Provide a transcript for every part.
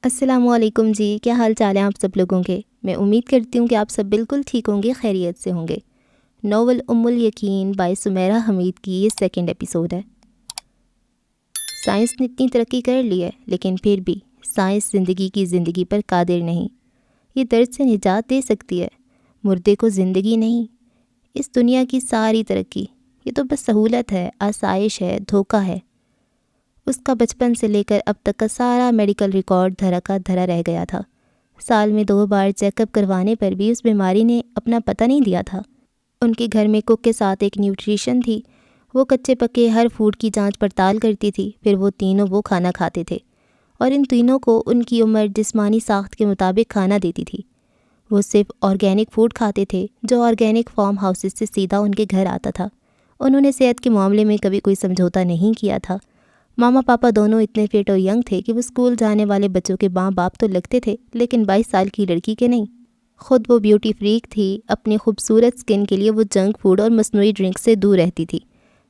السلام علیکم جی، کیا حال چال ہیں آپ سب لوگوں کے؟ میں امید کرتی ہوں کہ آپ سب بالکل ٹھیک ہوں گے، خیریت سے ہوں گے۔ ناول ام الیقین بائی سمیرہ حمید کی یہ سیکنڈ ایپیسوڈ ہے۔ سائنس نے اتنی ترقی کر لی ہے، لیکن پھر بھی سائنس زندگی کی زندگی پر قادر نہیں۔ یہ درد سے نجات دے سکتی ہے، مردے کو زندگی نہیں۔ اس دنیا کی ساری ترقی یہ تو بس سہولت ہے، آسائش ہے، دھوکہ ہے۔ اس کا بچپن سے لے کر اب تک کا سارا میڈیکل ریکارڈ دھرا کا دھرا رہ گیا تھا۔ سال میں 2 بار چیک اپ کروانے پر بھی اس بیماری نے اپنا پتہ نہیں دیا تھا۔ ان کے گھر میں کوک کے ساتھ ایک نیوٹریشن تھی، وہ کچے پکے ہر فوڈ کی جانچ پڑتال کرتی تھی، پھر وہ تینوں وہ کھانا کھاتے تھے اور ان تینوں کو ان کی عمر جسمانی ساخت کے مطابق کھانا دیتی تھی۔ وہ صرف آرگینک فوڈ کھاتے تھے جو آرگینک فارم ہاؤسز سے سیدھا ان کے گھر آتا تھا۔ انہوں نے صحت کے معاملے میں کبھی کوئی سمجھوتا نہیں کیا تھا۔ ماما پاپا دونوں اتنے فٹ اور ینگ تھے کہ وہ اسکول جانے والے بچوں کے ماں باپ تو لگتے تھے، لیکن 22 سال کی لڑکی کے نہیں۔ خود وہ بیوٹی فریک تھی، اپنی خوبصورت سکن کے لیے وہ جنک فوڈ اور مصنوعی ڈرنک سے دور رہتی تھی۔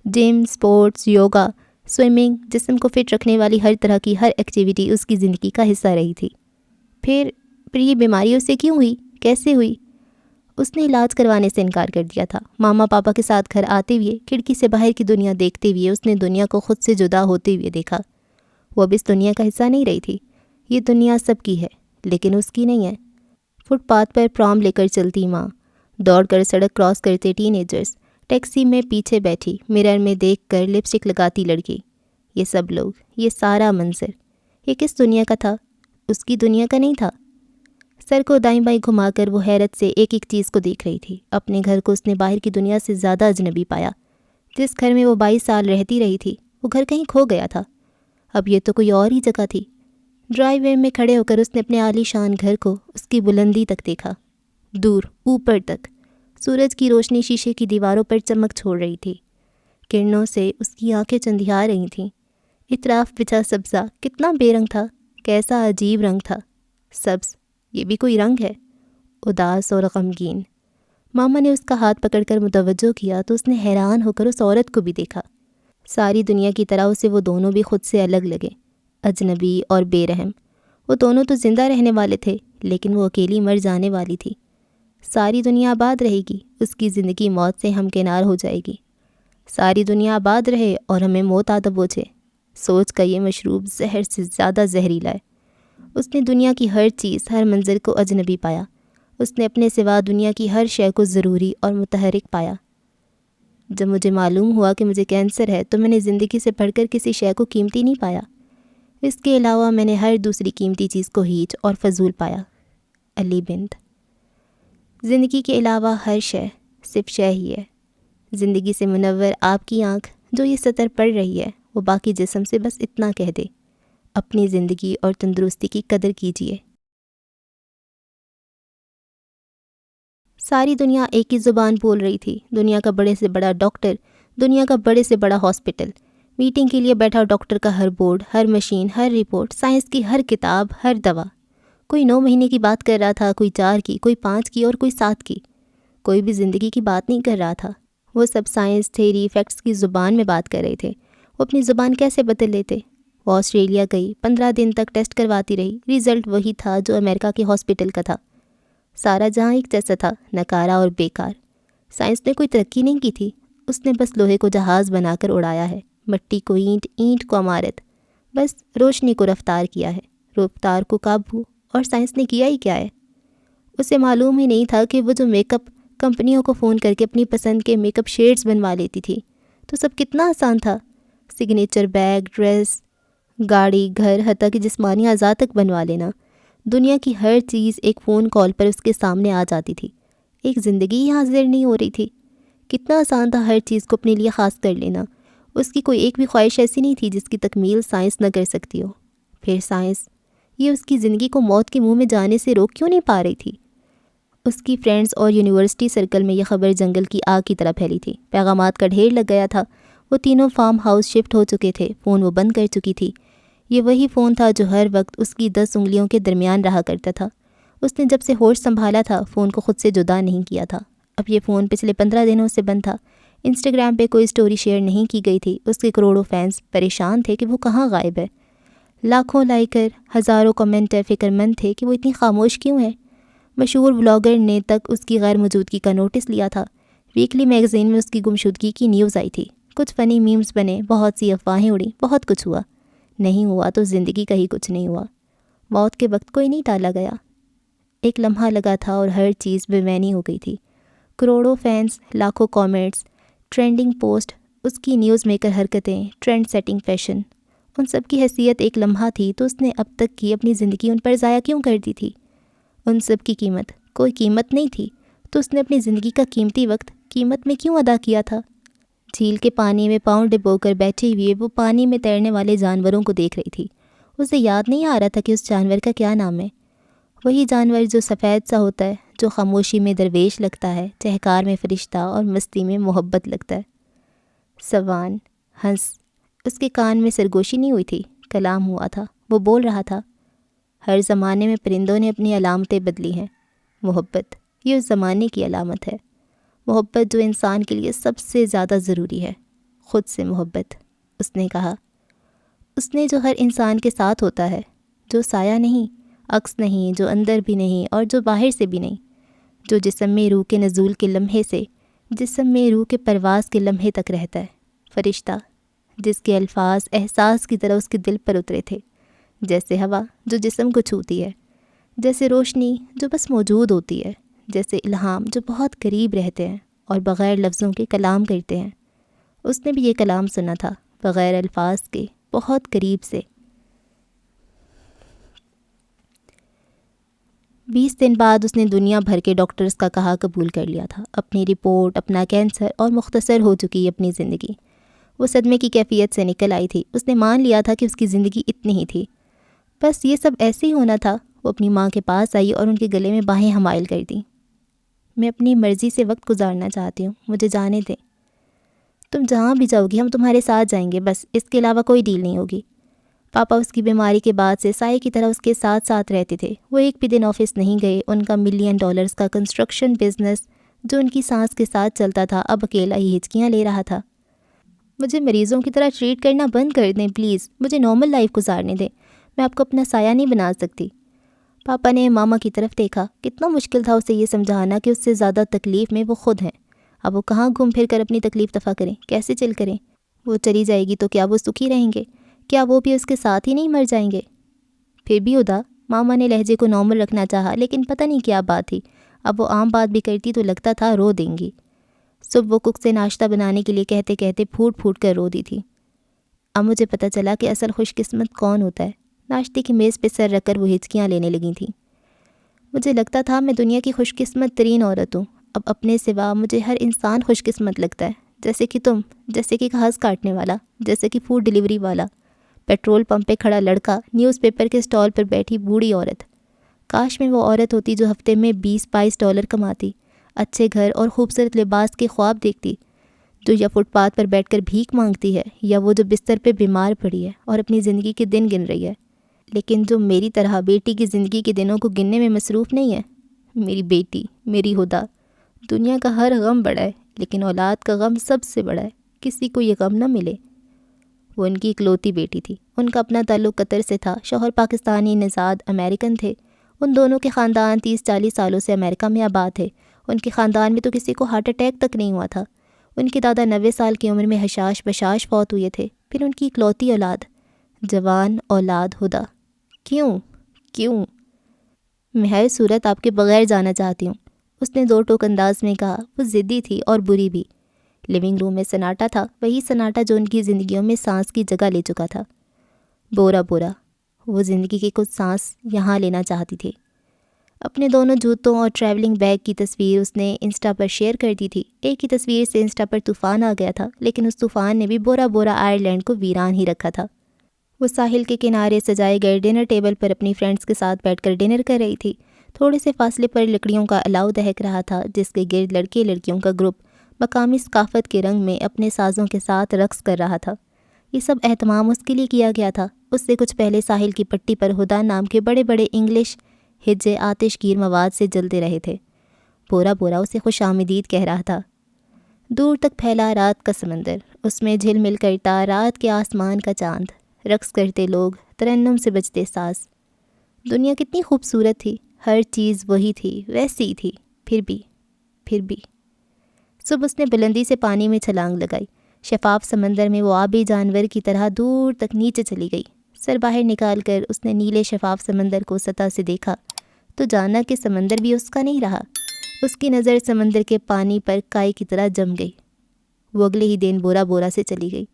جم، سپورٹس، یوگا، سوئمنگ، جسم کو فٹ رکھنے والی ہر طرح کی ہر ایکٹیویٹی اس کی زندگی کا حصہ رہی تھی۔ پھر یہ بیماری اسے کیوں ہوئی؟ کیسے ہوئی؟ اس نے علاج کروانے سے انکار کر دیا تھا۔ ماما پاپا کے ساتھ گھر آتے ہوئے، کھڑکی سے باہر کی دنیا دیکھتے ہوئے اس نے دنیا کو خود سے جدا ہوتے ہوئے دیکھا۔ وہ اب اس دنیا کا حصہ نہیں رہی تھی۔ یہ دنیا سب کی ہے، لیکن اس کی نہیں ہے۔ فٹ پاتھ پر پرام لے کر چلتی ماں، دوڑ کر سڑک کراس کرتے ٹین ایجرز، ٹیکسی میں پیچھے بیٹھی مرر میں دیکھ کر لپسٹک لگاتی لڑکی، یہ سب لوگ، یہ سارا منظر، یہ کس دنیا کا تھا؟ اس کی دنیا کا نہیں تھا۔ سر کو دائیں بائیں گھما کر وہ حیرت سے ایک ایک چیز کو دیکھ رہی تھی۔ اپنے گھر کو اس نے باہر کی دنیا سے زیادہ اجنبی پایا۔ جس گھر میں وہ 22 سال رہتی رہی تھی، وہ گھر کہیں کھو گیا تھا۔ اب یہ تو کوئی اور ہی جگہ تھی۔ ڈرائیو وے میں کھڑے ہو کر اس نے اپنے عالی شان گھر کو اس کی بلندی تک دیکھا، دور اوپر تک۔ سورج کی روشنی شیشے کی دیواروں پر چمک چھوڑ رہی تھی، کرنوں سے اس کی آنکھیں چندھیا رہی تھیں۔ اطراف بچھا سبزہ کتنا بے رنگ تھا، کیسا عجیب رنگ تھا۔ سبز، یہ بھی کوئی رنگ ہے؟ اداس اور غمگین۔ ماما نے اس کا ہاتھ پکڑ کر متوجہ کیا تو اس نے حیران ہو کر اس عورت کو بھی دیکھا۔ ساری دنیا کی طرح اسے وہ دونوں بھی خود سے الگ لگے، اجنبی اور بے رحم۔ وہ دونوں تو زندہ رہنے والے تھے، لیکن وہ اکیلی مر جانے والی تھی۔ ساری دنیا آباد رہے گی، اس کی زندگی موت سے ہمکنار ہو جائے گی۔ ساری دنیا آباد رہے اور ہمیں موت آ دبوچے۔ سوچ کا یہ مشروب زہر سے زیادہ زہریلا ہے۔ اس نے دنیا کی ہر چیز، ہر منظر کو اجنبی پایا۔ اس نے اپنے سوا دنیا کی ہر شے کو ضروری اور متحرک پایا۔ جب مجھے معلوم ہوا کہ مجھے کینسر ہے تو میں نے زندگی سے بڑھ کر کسی شے کو قیمتی نہیں پایا۔ اس کے علاوہ میں نے ہر دوسری قیمتی چیز کو ہیچ اور فضول پایا۔ علی بنت۔ زندگی کے علاوہ ہر شے صرف شے ہی ہے۔ زندگی سے منور آپ کی آنکھ جو یہ سطر پڑھ رہی ہے، وہ باقی جسم سے بس اتنا کہہ دے، اپنی زندگی اور تندرستی کی قدر کیجیے۔ ساری دنیا ایک ہی زبان بول رہی تھی۔ دنیا کا بڑے سے بڑا ڈاکٹر، دنیا کا بڑے سے بڑا ہاسپٹل، میٹنگ کے لیے بیٹھا ڈاکٹر کا ہر بورڈ، ہر مشین، ہر رپورٹ، سائنس کی ہر کتاب، ہر دوا۔ کوئی 9 مہینے کی بات کر رہا تھا، کوئی 4 کی، کوئی 5 کی اور کوئی 7 کی۔ کوئی بھی زندگی کی بات نہیں کر رہا تھا۔ وہ سب سائنس، تھیری، فیکٹس کی زبان میں بات کر رہے تھے۔ وہ اپنی زبان کیسے بدل لیتے؟ وہ آسٹریلیا گئی، 15 دن تک ٹیسٹ کرواتی رہی، رزلٹ وہی تھا جو امریکہ کے ہاسپٹل کا تھا۔ سارا جہاں ایک جیسا تھا، نکارا اور بیکار۔ سائنس نے کوئی ترقی نہیں کی تھی، اس نے بس لوہے کو جہاز بنا کر اڑایا ہے، مٹی کو اینٹ، اینٹ کو عمارت، بس روشنی کو رفتار کیا ہے، رفتار کو قابو۔ اور سائنس نے کیا ہی کیا ہے؟ اسے معلوم ہی نہیں تھا کہ وہ جو میک اپ کمپنیوں کو فون کر کے اپنی پسند کے میک اپ شیڈز بنوا لیتی تھی، تو سب کتنا آسان تھا۔ سگنیچر بیگ، ڈریس، گاڑی، گھر، حتیٰ کہ جسمانی اعضاء تک بنوا لینا۔ دنیا کی ہر چیز ایک فون کال پر اس کے سامنے آ جاتی تھی۔ ایک زندگی ہی حاضر نہیں ہو رہی تھی۔ کتنا آسان تھا ہر چیز کو اپنے لیے خاص کر لینا۔ اس کی کوئی ایک بھی خواہش ایسی نہیں تھی جس کی تکمیل سائنس نہ کر سکتی ہو۔ پھر سائنس، یہ اس کی زندگی کو موت کے منہ میں جانے سے روک کیوں نہیں پا رہی تھی؟ اس کی فرینڈز اور یونیورسٹی سرکل میں یہ خبر جنگل کی آگ کی طرح پھیلی تھی۔ پیغامات کا ڈھیر لگ گیا تھا۔ وہ تینوں فارم ہاؤس شفٹ ہو چکے تھے، فون وہ بند کر چکی تھی۔ یہ وہی فون تھا جو ہر وقت اس کی 10 انگلیوں کے درمیان رہا کرتا تھا۔ اس نے جب سے ہوش سنبھالا تھا، فون کو خود سے جدا نہیں کیا تھا۔ اب یہ فون پچھلے 15 دنوں سے بند تھا۔ انسٹاگرام پہ کوئی سٹوری شیئر نہیں کی گئی تھی۔ اس کے کروڑوں فینس پریشان تھے کہ وہ کہاں غائب ہے۔ لاکھوں لائکر، ہزاروں کمنٹر فکر مند تھے کہ وہ اتنی خاموش کیوں ہے۔ مشہور بلاگر نے تک اس کی غیر موجودگی کا نوٹس لیا تھا۔ ویکلی میگزین میں اس کی گمشدگی کی نیوز آئی تھی۔ کچھ فنی میمز بنے، بہت سی افواہیں اڑیں، بہت کچھ ہوا۔ نہیں ہوا تو زندگی کا ہی کچھ نہیں ہوا۔ موت کے وقت کوئی نہیں ٹالا گیا۔ ایک لمحہ لگا تھا اور ہر چیز بے معنی ہو گئی تھی۔ کروڑوں فینس، لاکھوں کامنٹس، ٹرینڈنگ پوسٹ، اس کی نیوز میکر حرکتیں، ٹرینڈ سیٹنگ فیشن، ان سب کی حیثیت ایک لمحہ تھی تو اس نے اب تک کی اپنی زندگی ان پر ضائع کیوں کر دی تھی؟ ان سب کی قیمت کوئی قیمت نہیں تھی تو اس نے اپنی زندگی کا قیمتی وقت قیمت میں کیوں ادا کیا تھا؟ جھیل کے پانی میں پاؤں ڈبو کر بیٹھے ہوئے وہ پانی میں تیرنے والے جانوروں کو دیکھ رہی تھی۔ اسے یاد نہیں آ رہا تھا کہ اس جانور کا کیا نام ہے۔ وہی جانور جو سفید سا ہوتا ہے، جو خاموشی میں درویش لگتا ہے، چہکار میں فرشتہ اور مستی میں محبت لگتا ہے۔ سوان، ہنس، اس کے کان میں سرگوشی نہیں ہوئی تھی، کلام ہوا تھا، وہ بول رہا تھا۔ ہر زمانے میں پرندوں نے اپنی علامتیں بدلی ہیں۔ محبت، یہ اس زمانے کی علامت ہے۔ محبت جو انسان کے لیے سب سے زیادہ ضروری ہے، خود سے محبت۔ اس نے کہا، اس نے جو ہر انسان کے ساتھ ہوتا ہے، جو سایہ نہیں، عکس نہیں، جو اندر بھی نہیں اور جو باہر سے بھی نہیں، جو جسم میں روح کے نزول کے لمحے سے جسم میں روح کے پرواز کے لمحے تک رہتا ہے۔ فرشتہ، جس کے الفاظ احساس کی طرح اس کے دل پر اترے تھے، جیسے ہوا جو جسم کو چھوتی ہے، جیسے روشنی جو بس موجود ہوتی ہے، جیسے الہام جو بہت قریب رہتے ہیں اور بغیر لفظوں کے کلام کرتے ہیں۔ اس نے بھی یہ کلام سنا تھا، بغیر الفاظ کے، بہت قریب سے۔ 20 دن بعد اس نے دنیا بھر کے ڈاکٹرز کا کہا قبول کر لیا تھا، اپنی رپورٹ، اپنا کینسر اور مختصر ہو چکی اپنی زندگی۔ وہ صدمے کی کیفیت سے نکل آئی تھی۔ اس نے مان لیا تھا کہ اس کی زندگی اتنی ہی تھی، بس یہ سب ایسے ہی ہونا تھا۔ وہ اپنی ماں کے پاس آئی اور ان کے گلے میں باہیں حمائل کر دیں۔ میں اپنی مرضی سے وقت گزارنا چاہتی ہوں، مجھے جانے دیں۔ تم جہاں بھی جاؤ گی ہم تمہارے ساتھ جائیں گے، بس اس کے علاوہ کوئی ڈیل نہیں ہوگی۔ پاپا اس کی بیماری کے بعد سے سائے کی طرح اس کے ساتھ ساتھ رہتے تھے۔ وہ ایک بھی دن آفس نہیں گئے۔ ان کا $1 ملین کا کنسٹرکشن بزنس جو ان کی سانس کے ساتھ چلتا تھا اب اکیلا ہی ہچکیاں لے رہا تھا۔ مجھے مریضوں کی طرح ٹریٹ کرنا بند کر دیں پلیز، مجھے نارمل لائف گزارنے دیں، میں آپ کو اپنا سایہ نہیں بنا سکتی۔ پاپا نے ماما کی طرف دیکھا۔ کتنا مشکل تھا اسے یہ سمجھانا کہ اس سے زیادہ تکلیف میں وہ خود ہیں۔ اب وہ کہاں گھوم پھر کر اپنی تکلیف دفع کریں، کیسے چل کریں؟ وہ چلی جائے گی تو کیا وہ سکھی رہیں گے؟ کیا وہ بھی اس کے ساتھ ہی نہیں مر جائیں گے؟ پھر بھی ادا، ماما نے لہجے کو نارمل رکھنا چاہا، لیکن پتہ نہیں کیا بات تھی، اب وہ عام بات بھی کرتی تو لگتا تھا رو دیں گی۔ صبح وہ کک سے ناشتہ بنانے کے لیے کہتے کہتے پھوٹ پھوٹ کر رو دی تھی۔ اب مجھے پتہ چلا کہ اصل خوش قسمت کون ہوتا ہے۔ ناشتے کی میز پہ سر رکھ کر وہ ہچکیاں لینے لگی تھیں۔ مجھے لگتا تھا میں دنیا کی خوش قسمت ترین عورت ہوں، اب اپنے سوا مجھے ہر انسان خوش قسمت لگتا ہے، جیسے کہ تم، جیسے کہ گھاس کاٹنے والا، جیسے کہ فوڈ ڈیلیوری والا، پیٹرول پمپ پہ کھڑا لڑکا، نیوز پیپر کے سٹال پر بیٹھی بوڑھی عورت۔ کاش میں وہ عورت ہوتی جو ہفتے میں $20-22 کماتی، اچھے گھر اور خوبصورت لباس کے خواب دیکھتی، جو یا فٹ پاتھ پر بیٹھ کر بھیک مانگتی ہے یا وہ جو بستر پہ بیمار پڑی ہے اور اپنی زندگی کے دن گن رہی ہے، لیکن جو میری طرح بیٹی کی زندگی کے دنوں کو گننے میں مصروف نہیں ہے۔ میری بیٹی، میری ہدا۔ دنیا کا ہر غم بڑا ہے لیکن اولاد کا غم سب سے بڑا ہے، کسی کو یہ غم نہ ملے۔ وہ ان کی اکلوتی بیٹی تھی۔ ان کا اپنا تعلق قطر سے تھا، شوہر پاکستانی نژاد امریکن تھے۔ ان دونوں کے خاندان 30-40 سالوں سے امریکہ میں آباد تھے۔ ان کے خاندان میں تو کسی کو ہارٹ اٹیک تک نہیں ہوا تھا۔ ان کے دادا 90 سال کی عمر میں حشاش بشاش فوت ہوئے تھے۔ پھر ان کی اکلوتی اولاد، جوان اولاد ہدا۔ کیوں؟ میں ہر صورت آپ کے بغیر جانا چاہتی ہوں، اس نے 2 ٹوک انداز میں کہا۔ وہ ضدی تھی اور بری بھی۔ لیونگ روم میں سناٹا تھا، وہی سناٹا جو ان کی زندگیوں میں سانس کی جگہ لے چکا تھا۔ بورا وہ زندگی کی کچھ سانس یہاں لینا چاہتی تھی۔ اپنے دونوں جوتوں اور ٹریولنگ بیگ کی تصویر اس نے انسٹا پر شیئر کر دی تھی۔ ایک ہی تصویر سے انسٹا پر طوفان آ گیا تھا، لیکن اس طوفان نے بھی بورا آئرلینڈ کو ویران ہی رکھا تھا۔ وہ ساحل کے کنارے سجائے گئے ڈنر ٹیبل پر اپنی فرینڈز کے ساتھ بیٹھ کر ڈنر کر رہی تھی۔ تھوڑے سے فاصلے پر لکڑیوں کا الاؤ دہک رہا تھا، جس کے گرد لڑکے لڑکیوں کا گروپ مقامی ثقافت کے رنگ میں اپنے سازوں کے ساتھ رقص کر رہا تھا۔ یہ سب اہتمام اس کے لیے کیا گیا تھا۔ اس سے کچھ پہلے ساحل کی پٹی پر ہدا نام کے بڑے بڑے انگلش ہجے آتش گیر مواد سے جلتے رہے تھے۔ بورا اسے خوش آمدید کہہ رہا تھا۔ دور تک پھیلا رات کا سمندر، اس میں جھل مل کرتا رات کے آسمان کا چاند، رقص کرتے لوگ، ترنم سے بجتے ساز۔ دنیا کتنی خوبصورت تھی، ہر چیز وہی تھی، ویسی ہی تھی، پھر بھی۔ صبح اس نے بلندی سے پانی میں چھلانگ لگائی۔ شفاف سمندر میں وہ آبی جانور کی طرح دور تک نیچے چلی گئی۔ سر باہر نکال کر اس نے نیلے شفاف سمندر کو سطح سے دیکھا تو جانا کہ سمندر بھی اس کا نہیں رہا۔ اس کی نظر سمندر کے پانی پر کائی کی طرح جم گئی۔ وہ اگلے ہی دن بورا بورا سے چلی گئی۔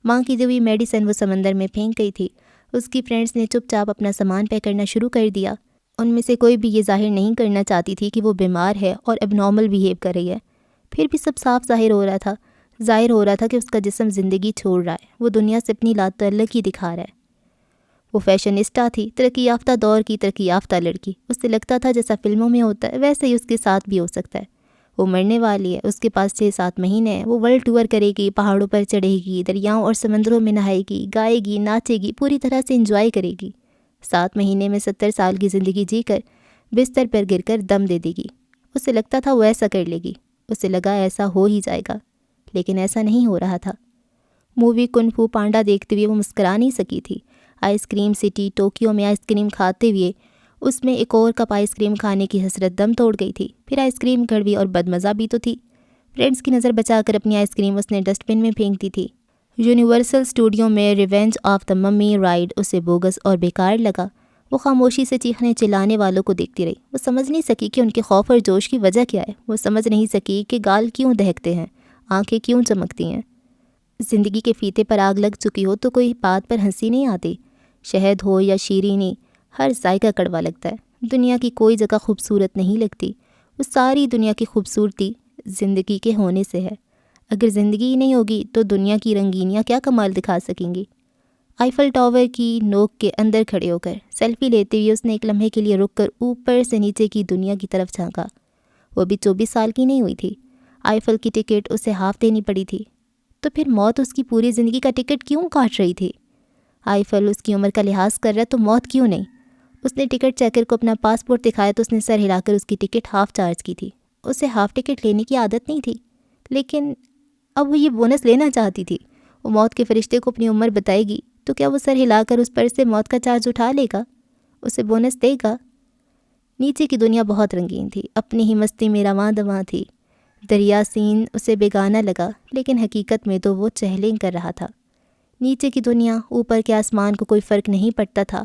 ماں کی دی ہوئی میڈیسن وہ سمندر میں پھینک گئی تھی۔ اس کی فرینڈز نے چپ چاپ اپنا سامان پیک کرنا شروع کر دیا۔ ان میں سے کوئی بھی یہ ظاہر نہیں کرنا چاہتی تھی کہ وہ بیمار ہے اور اب نارمل بیہیو کر رہی ہے۔ پھر بھی سب صاف ظاہر ہو رہا تھا کہ اس کا جسم زندگی چھوڑ رہا ہے، وہ دنیا سے اپنی لاتعلقی دکھا رہا ہے۔ وہ فیشنسٹا تھی، ترقی یافتہ دور کی ترقی یافتہ لڑکی۔ اس سے لگتا تھا جیسا فلموں میں ہوتا ہے ویسے ہی اس کے ساتھ بھی ہو سکتا ہے۔ وہ مرنے والی ہے، اس کے پاس 6-7 مہینے ہیں۔ وہ ورلڈ ٹور کرے گی، پہاڑوں پر چڑھے گی، دریاؤں اور سمندروں میں نہائے گی، گائے گی، ناچے گی، پوری طرح سے انجوائے کرے گی۔ 7 مہینے میں 70 سال کی زندگی جی کر بستر پر گر کر دم دے دے گی۔ اسے لگتا تھا وہ ایسا کر لے گی، اسے لگا ایسا ہو ہی جائے گا، لیکن ایسا نہیں ہو رہا تھا۔ مووی کنگ فو پانڈا دیکھتے ہوئے وہ مسکرا نہیں سکی تھی۔ آئس کریم سٹی ٹوکیو میں آئس کریم کھاتے ہوئے اس میں ایک اور کپ آئس کریم کھانے کی حسرت دم توڑ گئی تھی۔ پھر آئس کریم کڑوی اور بدمزہ بھی تو تھی۔ فرینڈز کی نظر بچا کر اپنی آئس کریم اس نے ڈسٹ بن میں پھینک دی تھی۔ یونیورسل اسٹوڈیو میں revenge of the mummy ride اسے بوگس اور بیکار لگا۔ وہ خاموشی سے چیخنے چلانے والوں کو دیکھتی رہی۔ وہ سمجھ نہیں سکی کہ ان کے خوف اور جوش کی وجہ کیا ہے۔ وہ سمجھ نہیں سکی کہ گال کیوں دہکتے ہیں، آنکھیں کیوں چمکتی ہیں۔ زندگی کے فیتے پر آگ لگ چکی ہو تو کوئی بات پر ہنسی نہیں آتی۔ شہد ہو یا شیرینی، ہر ذائقہ کڑوا لگتا ہے۔ دنیا کی کوئی جگہ خوبصورت نہیں لگتی۔ وہ ساری دنیا کی خوبصورتی زندگی کے ہونے سے ہے۔ اگر زندگی ہی نہیں ہوگی تو دنیا کی رنگینیاں کیا کمال دکھا سکیں گی۔ آئیفل ٹاور کی نوک کے اندر کھڑے ہو کر سیلفی لیتے ہوئے اس نے ایک لمحے کے لیے رک کر اوپر سے نیچے کی دنیا کی طرف جھانکا۔ وہ بھی 24 سال کی نہیں ہوئی تھی۔ آئیفل کی ٹکٹ اسے ہاف دینی پڑی تھی، تو پھر موت اس کی پوری زندگی کا ٹکٹ کیوں کاٹ رہی تھی؟ آئیفل اس کی عمر کا لحاظ کر رہا تو موت کیوں نہیں؟ اس نے ٹکٹ چیکر کو اپنا پاسپورٹ دکھایا تو اس نے سر ہلا کر اس کی ٹکٹ ہاف چارج کی تھی۔ اسے ہاف ٹکٹ لینے کی عادت نہیں تھی، لیکن اب وہ یہ بونس لینا چاہتی تھی۔ وہ موت کے فرشتے کو اپنی عمر بتائے گی تو کیا وہ سر ہلا کر اس پر سے موت کا چارج اٹھا لے گا، اسے بونس دے گا؟ نیچے کی دنیا بہت رنگین تھی، اپنی ہی مستی میں رواں دواں تھی۔ دریا سین اسے بیگانہ لگا، لیکن حقیقت میں تو وہ چہلنگ کر رہا تھا۔ نیچے کی دنیا، اوپر کے آسمان کو کوئی فرق نہیں پڑتا تھا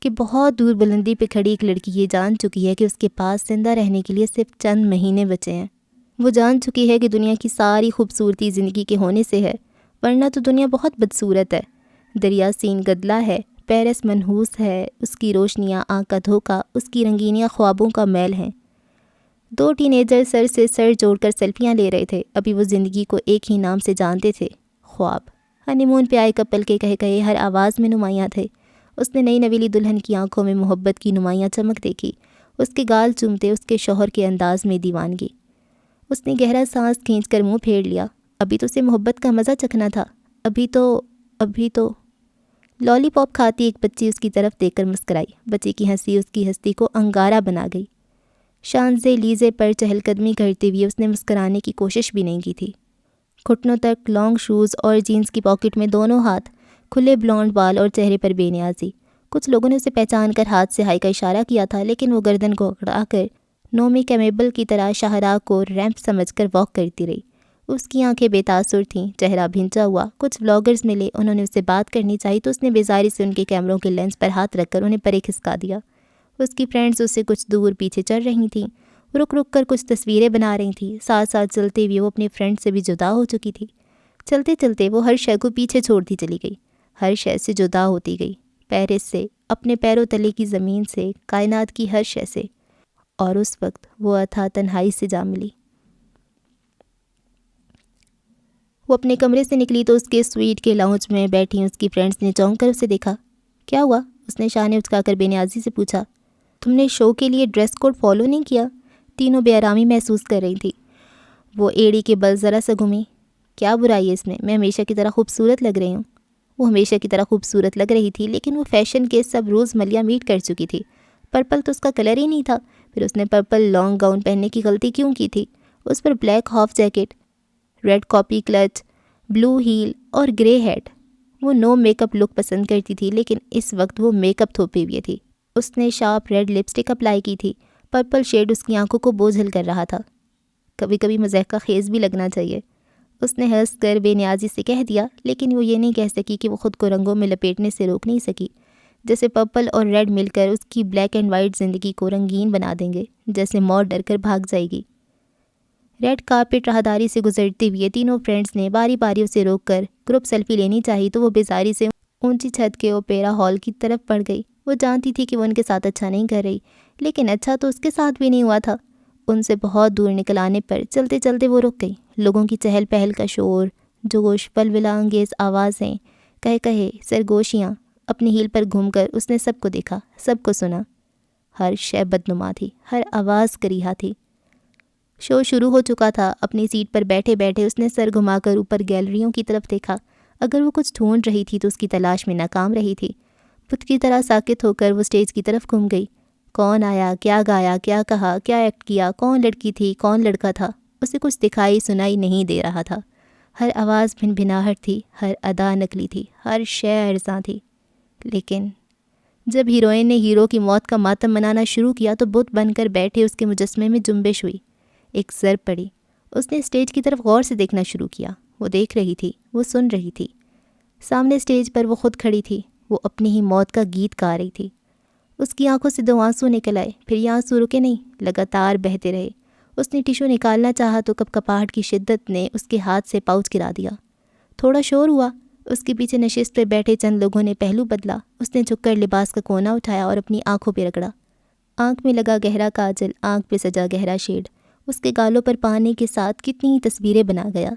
کہ بہت دور بلندی پہ کھڑی ایک لڑکی یہ جان چکی ہے کہ اس کے پاس زندہ رہنے کے لیے صرف چند مہینے بچے ہیں۔ وہ جان چکی ہے کہ دنیا کی ساری خوبصورتی زندگی کے ہونے سے ہے، ورنہ تو دنیا بہت بدصورت ہے۔ دریا سین گدلا ہے، پیرس منحوس ہے، اس کی روشنیاں آنکھ کا دھوکہ، اس کی رنگینیاں خوابوں کا میل ہیں۔ 2 ٹین ایجر سر سے سر جوڑ کر سیلفیاں لے رہے تھے۔ ابھی وہ زندگی کو ایک ہی نام سے جانتے تھے، خواب۔ ہنی مون پہ آئے کپل کے کہے ہر آواز میں نمایاں تھے۔ اس نے نئی نویلی دلہن کی آنکھوں میں محبت کی نمایاں چمک دیکھی، اس کے گال چومتے، اس کے شوہر کے انداز میں دیوانگی۔ اس نے گہرا سانس کھینچ کر منہ پھیر لیا۔ ابھی تو اسے محبت کا مزہ چکھنا تھا۔ ابھی تو لالی پاپ کھاتی ایک بچی اس کی طرف دیکھ کر مسکرائی۔ بچی کی ہنسی اس کی ہستی کو انگارہ بنا گئی۔ شانزے لیزے پر چہل قدمی کرتے ہوئے اس نے مسکرانے کی کوشش بھی نہیں کی تھی۔ گھٹنوں تک لانگ شوز اور جینز کی پاکٹ میں دونوں ہاتھ، کھلے بلونڈ بال اور چہرے پر بے نیازی۔ کچھ لوگوں نے اسے پہچان کر ہاتھ سے ہائی کا اشارہ کیا تھا، لیکن وہ گردن کو اکڑا کر نومی کیمیبل کی طرح شاہراہ کو ریمپ سمجھ کر واک کرتی رہی۔ اس کی آنکھیں بے تاثر تھیں، چہرہ بھنچا ہوا۔ کچھ بلاگرز ملے، انہوں نے اس سے بات کرنی چاہی تو اس نے بیزاری سے ان کے کیمروں کے لینس پر ہاتھ رکھ کر انہیں پرے کھسکا دیا۔ اس کی فرینڈز اس سے کچھ دور پیچھے چل رہی تھیں، رک رک کر کچھ تصویریں بنا رہی تھیں۔ ساتھ ساتھ چلتے ہوئے وہ اپنے فرینڈ سے بھی جدا ہو چکی تھی۔ چلتے چلتے وہ ہر شے کو پیچھے چھوڑتی چلی گئی، ہر شے سے جدا ہوتی گئی، پیرس سے، اپنے پیروں تلے کی زمین سے، کائنات کی ہر شے سے۔ اور اس وقت وہ اتھاہ تنہائی سے جا ملی۔ وہ اپنے کمرے سے نکلی تو اس کے سویٹ کے لاؤنج میں بیٹھی اس کی فرینڈز نے چونک کر اسے دیکھا۔ کیا ہوا؟ اس نے شانے اچکا کر بے نیازی سے پوچھا۔ تم نے شو کے لیے ڈریس کوڈ فالو نہیں کیا؟ تینوں بے آرامی محسوس کر رہی تھی۔ وہ ایڑی کے بل ذرا سا گھمی۔ کیا برائی ہے اس میں ہمیشہ کی طرح خوبصورت لگ رہی ہوں۔ وہ ہمیشہ کی طرح خوبصورت لگ رہی تھی، لیکن وہ فیشن کے سب روز ملیاں میٹ کر چکی تھی۔ پرپل تو اس کا کلر ہی نہیں تھا، پھر اس نے پرپل لانگ گاؤن پہننے کی غلطی کیوں کی تھی؟ اس پر black half jacket, red copy clutch, blue heel اور گرے ہیڈ۔ وہ نو میک اپ لک پسند کرتی تھی، لیکن اس وقت وہ میک اپ تھوپے ہوئے تھی۔ اس نے شارپ ریڈ لپسٹک اپلائی کی تھی، پرپل شیڈ اس کی آنکھوں کو بوجھل کر رہا تھا۔ کبھی کبھی مضحکہ خیز بھی لگنا چاہیے، اس نے ہنس کر بے نیازی سے کہہ دیا، لیکن وہ یہ نہیں کہہ سکی کہ وہ خود کو رنگوں میں لپیٹنے سے روک نہیں سکی۔ جیسے پرپل اور ریڈ مل کر اس کی بلیک اینڈ وائٹ زندگی کو رنگین بنا دیں گے، جیسے موت ڈر کر بھاگ جائے گی۔ ریڈ کارپیٹ راہداری سے گزرتے ہوئے تینوں فرینڈز نے باری باری اسے روک کر گروپ سیلفی لینی چاہی تو وہ بیزاری سے اونچی چھت کے اوپیرا ہال کی طرف بڑھ گئی۔ وہ جانتی تھی کہ وہ ان کے ساتھ اچھا نہیں کر رہی، لیکن اچھا تو اس کے ساتھ بھی نہیں ہوا تھا۔ ان سے بہت دور نکل آنے پر چلتے چلتے وہ رک گئی۔ لوگوں کی چہل پہل کا شور، جوش، ولولہ انگیز آوازیں، کہے سرگوشیاں، اپنی ہیل پر گھوم کر اس نے سب کو دیکھا، سب کو سنا۔ ہر شے بدنما تھی، ہر آواز کریہا تھی۔ شو شروع ہو چکا تھا۔ اپنی سیٹ پر بیٹھے بیٹھے اس نے سر گھما کر اوپر گیلریوں کی طرف دیکھا۔ اگر وہ کچھ ڈھونڈ رہی تھی تو اس کی تلاش میں ناکام رہی تھی۔ بت کی طرح ساکت ہو کر وہ اسٹیج کی طرف گھوم گئی۔ کون آیا، کیا گایا، کیا کہا، کیا ایکٹ کیا، کون لڑکی تھی، کون لڑکا تھا، اسے کچھ دکھائی سنائی نہیں دے رہا تھا۔ ہر آواز بھن بھناہٹ تھی، ہر ادا نقلی تھی، ہر شے ارزاں تھی۔ لیکن جب ہیروئن نے ہیرو کی موت کا ماتم منانا شروع کیا تو بت بن کر بیٹھے اس کے مجسمے میں جنبش ہوئی۔ ایک ضرب پڑی۔ اس نے اسٹیج کی طرف غور سے دیکھنا شروع کیا۔ وہ دیکھ رہی تھی، وہ سن رہی تھی۔ سامنے اسٹیج پر وہ خود کھڑی تھی، وہ اپنی ہی موت کا گیت گا رہی تھی۔ اس کی آنکھوں سے 2 آنسو نکل آئے، پھر یہ آنسو رکے نہیں، لگاتار بہتے رہے۔ اس نے ٹیشو نکالنا چاہا تو کپکپاہٹ کی شدت نے اس کے ہاتھ سے پاؤچ گرا دیا۔ تھوڑا شور ہوا۔ اس کے پیچھے نشست پہ بیٹھے چند لوگوں نے پہلو بدلا۔ اس نے جھک کر لباس کا کونا اٹھایا اور اپنی آنکھوں پہ رگڑا۔ آنکھ میں لگا گہرا کاجل، آنکھ پہ سجا گہرا شیڈ، اس کے گالوں پر پانی کے ساتھ کتنی ہی تصویریں بنا گیا۔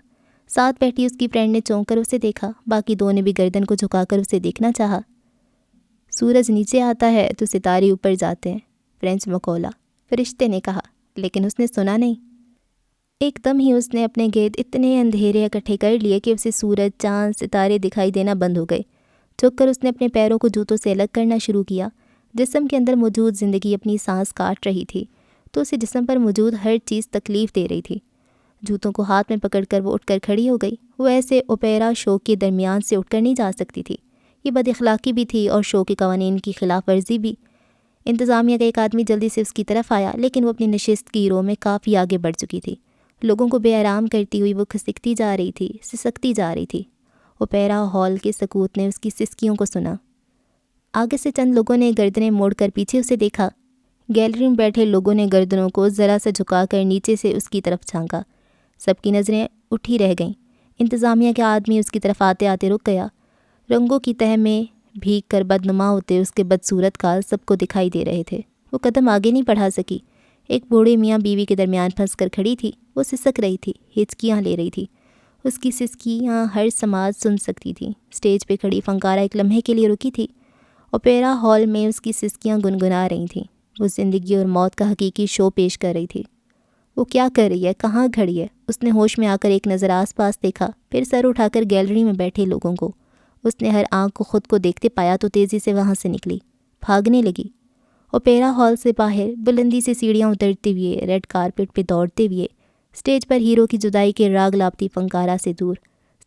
ساتھ بیٹھی اس کی فرینڈ نے چونک کر اسے دیکھا، باقی 2 نے بھی گردن کو جھکا کر اسے دیکھنا چاہا۔ سورج نیچے آتا ہے تو ستارے اوپر جاتے ہیں، فرینچ مقولہ، فرشتے نے کہا، لیکن اس نے سنا نہیں۔ ایک دم ہی اس نے اپنے گرد اتنے اندھیرے اکٹھے کر لیے کہ اسے سورج، چاند، ستارے دکھائی دینا بند ہو گئے۔ جھک کر اس نے اپنے پیروں کو جوتوں سے الگ کرنا شروع کیا۔ جسم کے اندر موجود زندگی اپنی سانس کاٹ رہی تھی تو اسے جسم پر موجود ہر چیز تکلیف دے رہی تھی۔ جوتوں کو ہاتھ میں پکڑ کر وہ اٹھ کر کھڑی ہو گئی۔ وہ ایسے اوپیرا شو کے درمیان سے اٹھ کر نہیں جا سکتی تھی، یہ بد اخلاقی بھی تھی اور شو کے قوانین کی خلاف ورزی بھی۔ انتظامیہ کا ایک آدمی جلدی سے اس کی طرف آیا، لیکن وہ اپنی نشست کی رو میں کافی آگے بڑھ چکی تھی۔ لوگوں کو بے آرام کرتی ہوئی وہ کھسکتی جا رہی تھی، سسکتی جا رہی تھی۔ اوپیرا ہال کے سکوت نے اس کی سسکیوں کو سنا۔ آگے سے چند لوگوں نے گردنیں موڑ کر پیچھے اسے دیکھا۔ گیلری میں بیٹھے لوگوں نے گردنوں کو ذرا سا جھکا کر نیچے سے اس کی طرف جھانکا۔ سب کی نظریں اٹھی رہ گئیں۔ انتظامیہ کے آدمی اس کی طرف آتے آتے رک گیا۔ رنگوں کی تہ میں بھیگ کر بدنما ہوتے اس کے بدصورت کال سب کو دکھائی دے رہے تھے۔ وہ قدم آگے نہیں بڑھا سکی۔ ایک بوڑھے میاں بیوی کے درمیان پھنس کر کھڑی تھی۔ وہ سسک رہی تھی، ہچکیاں لے رہی تھی۔ اس کی سسکیاں ہر سماج سن سکتی تھی۔ اسٹیج پہ کھڑی فنکارہ ایک لمحے کے لیے رکی تھی۔ اوپیرا ہال میں اس کی سسکیاں گنگنا رہی تھیں۔ وہ زندگی اور موت کا حقیقی شو پیش کر رہی تھی۔ وہ کیا کر رہی ہے، کہاں کھڑی ہے؟ اس نے ہوش میں آ کر ایک نظر آس پاس دیکھا، پھر سر اٹھا کر گیلری میں بیٹھے لوگوں کو۔ اس نے ہر آنکھ کو خود کو دیکھتے پایا تو تیزی سے وہاں سے نکلی، بھاگنے لگی۔ اوپیرا ہال سے باہر بلندی سے سیڑھیاں اترتے ہوئے، ریڈ کارپیٹ پہ دوڑتے ہوئے، اسٹیج پر ہیرو کی جدائی کے راگ لاپتی فنکارہ سے دور،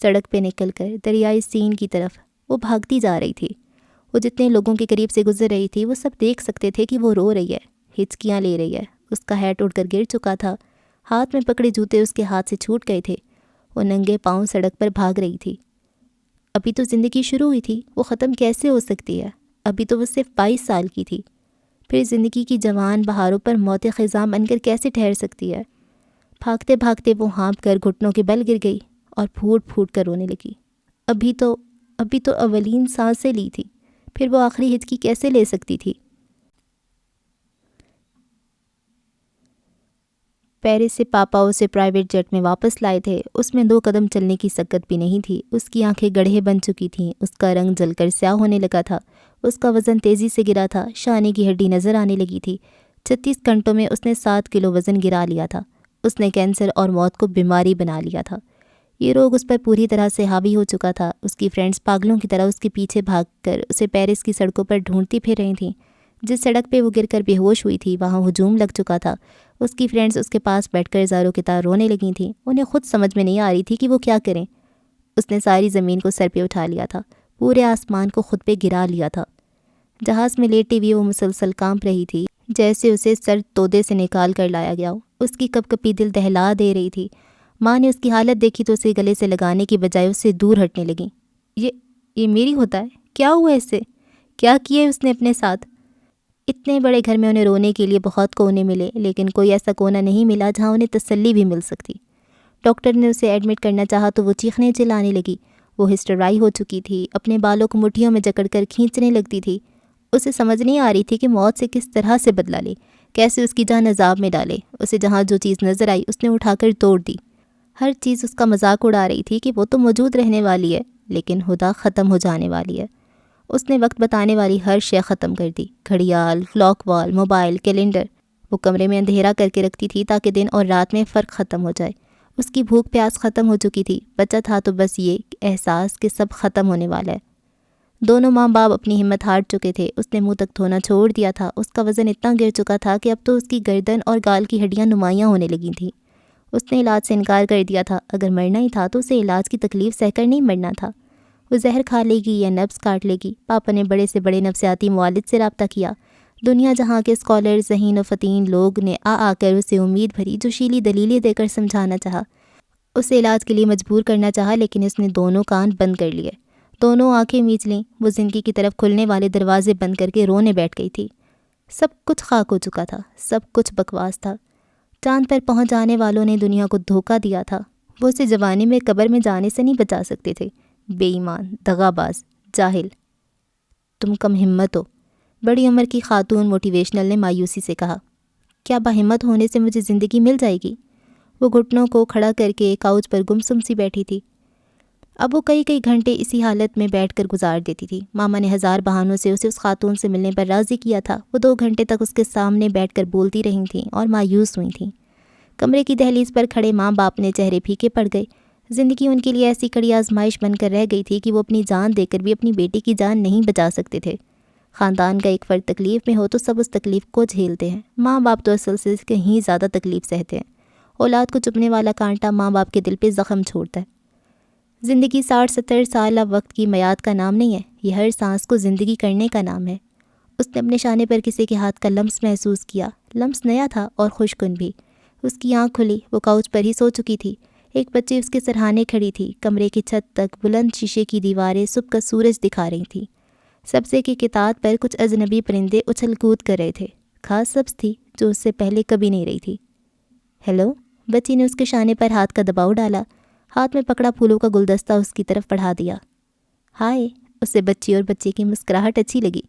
سڑک پہ نکل کر دریائے سین کی طرف وہ بھاگتی جا رہی تھی۔ وہ جتنے لوگوں کے قریب سے گزر رہی تھی وہ سب دیکھ سکتے تھے کہ وہ رو رہی ہے، ہچکیاں لے رہی ہے۔ اس کا ہیٹ اڑ کر گر چکا تھا، ہاتھ میں پکڑے جوتے اس کے ہاتھ سے چھوٹ گئے تھے۔ وہ ننگے پاؤں سڑک پر بھاگ رہی تھی۔ ابھی تو زندگی شروع ہوئی تھی، وہ ختم کیسے ہو سکتی ہے؟ ابھی تو وہ صرف 22 سال کی تھی۔ پھر زندگی کی جوان بہاروں پر موت خزاں بن کر کیسے ٹھہر سکتی ہے؟ بھاگتے بھاگتے وہ ہانپ کر گھٹنوں کے بل گر گئی اور پھوٹ پھوٹ کر رونے لگی۔ ابھی تو اولین سانسیں لی تھی، پھر وہ آخری ہچکی کیسے لے سکتی تھی؟ پیرس سے پاپا اسے پرائیویٹ جیٹ میں واپس لائے تھے۔ اس میں 2 قدم چلنے کی سکت بھی نہیں تھی۔ اس کی آنکھیں گڑھے بن چکی تھیں، اس کا رنگ جل کر سیاہ ہونے لگا تھا، اس کا وزن تیزی سے گرا تھا، شانے کی ہڈی نظر آنے لگی تھی۔ 36 گھنٹوں میں اس نے 7 کلو وزن گرا لیا تھا۔ اس نے کینسر اور موت کو بیماری بنا لیا تھا۔ یہ روگ اس پر پوری طرح سے حاوی ہو چکا تھا۔ اس کی فرینڈز پاگلوں کی طرح اس کے پیچھے بھاگ کر اسے پیرس کی سڑکوں پر ڈھونڈتی پھر رہی تھیں۔ جس سڑک پہ وہ گر کر بے ہوش ہوئی تھی وہاں ہجوم لگ چکا تھا۔ اس کی فرینڈز اس کے پاس بیٹھ کر زاروں کی طرح رونے لگی تھیں۔ انہیں خود سمجھ میں نہیں آ رہی تھی کہ وہ کیا کریں۔ اس نے ساری زمین کو سر پہ اٹھا لیا تھا، پورے آسمان کو خود پہ گرا لیا تھا۔ جہاز میں لیٹی ہوئی وہ مسلسل کانپ رہی تھی، جیسے اسے سرد تودے سے نکال کر لایا گیا ہو۔ اس کی کپ کپی دل دہلا دے رہی تھی۔ ماں نے اس کی حالت دیکھی تو اسے گلے سے لگانے کی بجائے اس سے دور ہٹنے لگیں۔ یہ میری ہوتا ہے؟ کیا ہوا اس سے؟ کیا کیا اس نے اپنے ساتھ؟ اتنے بڑے گھر میں انہیں رونے کے لیے بہت کونے ملے، لیکن کوئی ایسا کونا نہیں ملا جہاں انہیں تسلی بھی مل سکتی۔ ڈاکٹر نے اسے ایڈمٹ کرنا چاہا تو وہ چیخنے چلانے لگی۔ وہ ہسٹرائی ہو چکی تھی، اپنے بالوں کو مٹھیوں میں جکڑ کر کھینچنے لگتی تھی۔ اسے سمجھ نہیں آ رہی تھی کہ موت سے کس طرح سے بدلا لے، کیسے اس کی جان عذاب میں ڈالے۔ اسے جہاں جو چیز نظر آئی اس نے اٹھا کر توڑ دی۔ ہر چیز اس کا مذاق اڑا رہی تھی کہ وہ تو موجود رہنے والی ہے، لیکن ہدا ختم ہو جانے والی ہے۔ اس نے وقت بتانے والی ہر شے ختم کر دی، گھڑیال، کلاک وال، موبائل، کیلنڈر۔ وہ کمرے میں اندھیرا کر کے رکھتی تھی تاکہ دن اور رات میں فرق ختم ہو جائے۔ اس کی بھوک پیاس ختم ہو چکی تھی، بچا تھا تو بس یہ احساس کہ سب ختم ہونے والا ہے۔ دونوں ماں باپ اپنی ہمت ہار چکے تھے۔ اس نے منہ تک دھونا چھوڑ دیا تھا۔ اس کا وزن اتنا گر چکا تھا کہ اب تو اس کی گردن اور گال کی ہڈیاں نمایاں ہونے لگی تھیں۔ اس نے علاج سے انکار کر دیا تھا۔ اگر مرنا ہی تھا تو اسے علاج کی تکلیف سہ کر نہیں مرنا تھا۔ وہ زہر کھا لے گی یا نبض کاٹ لے گی۔ پاپا نے بڑے سے بڑے نفسیاتی معالج سے رابطہ کیا۔ دنیا جہاں کے اسکالر، ذہین و فتین لوگ نے آ کر اسے امید بھری جوشیلی دلیلیں دے کر سمجھانا چاہا، اسے علاج کے لیے مجبور کرنا چاہا، لیکن اس نے دونوں کان بند کر لیے، دونوں آنکھیں میچ لیں۔ وہ زندگی کی طرف کھلنے والے دروازے بند کر کے رونے بیٹھ گئی تھی۔ سب کچھ خاک ہو چکا تھا، سب کچھ بکواس تھا۔ چاند پر پہنچ جانے والوں نے دنیا کو دھوکہ دیا تھا۔ وہ اسے جوانی میں قبر میں جانے سے نہیں بچا سکتے تھے۔ بے ایمان، دغا باز، جاہل۔ تم کم ہمت ہو، بڑی عمر کی خاتون موٹیویشنل نے مایوسی سے کہا۔ کیا باہمت ہونے سے مجھے زندگی مل جائے گی؟ وہ گھٹنوں کو کھڑا کر کے کاؤچ پر گمسم سی بیٹھی تھی۔ اب وہ کئی گھنٹے اسی حالت میں بیٹھ کر گزار دیتی تھی۔ ماما نے ہزار بہانوں سے اسے اس خاتون سے ملنے پر راضی کیا تھا۔ وہ 2 گھنٹے تک اس کے سامنے بیٹھ کر بولتی رہی تھیں اور مایوس ہوئی تھیں۔ کمرے کی دہلیز پر کھڑے ماں باپ نے چہرے پھیکے پڑ گئے۔ زندگی ان کے لیے ایسی کڑی آزمائش بن کر رہ گئی تھی کہ وہ اپنی جان دے کر بھی اپنی بیٹی کی جان نہیں بچا سکتے تھے۔ خاندان کا ایک فرد تکلیف میں ہو تو سب اس تکلیف کو جھیلتے ہیں۔ ماں باپ تو اصل سے کہیں زیادہ تکلیف سہتے ہیں۔ اولاد کو چبھنے والا کانٹا ماں باپ کے دل پہ زخم چھوڑتا ہے۔ زندگی 60-70 سال اب وقت کی میعاد کا نام نہیں ہے، یہ ہر سانس کو زندگی کرنے کا نام ہے۔ اس نے اپنے شانے پر کسی کے ہاتھ کا لمس محسوس کیا۔ لمس نیا تھا اور خوشگن بھی۔ اس کی آنکھ کھلی، وہ کاؤچ پر ہی سو چکی تھی۔ ایک بچی اس کے سرہانے کھڑی تھی۔ کمرے کی چھت تک بلند شیشے کی دیواریں صبح کا سورج دکھا رہی تھیں۔ سبزے کی کتاد پر کچھ اجنبی پرندے اچھل کود کر رہے تھے۔ گھاس سبز تھی جو اس سے پہلے کبھی نہیں رہی تھی۔ ہیلو، بچی نے اس کے شانے پر ہاتھ کا دباؤ ڈالا۔ ہاتھ میں پکڑا پھولوں کا گلدستہ اس کی طرف بڑھا دیا۔ ہائے، اسے بچی اور بچے کی مسکراہٹ اچھی لگی۔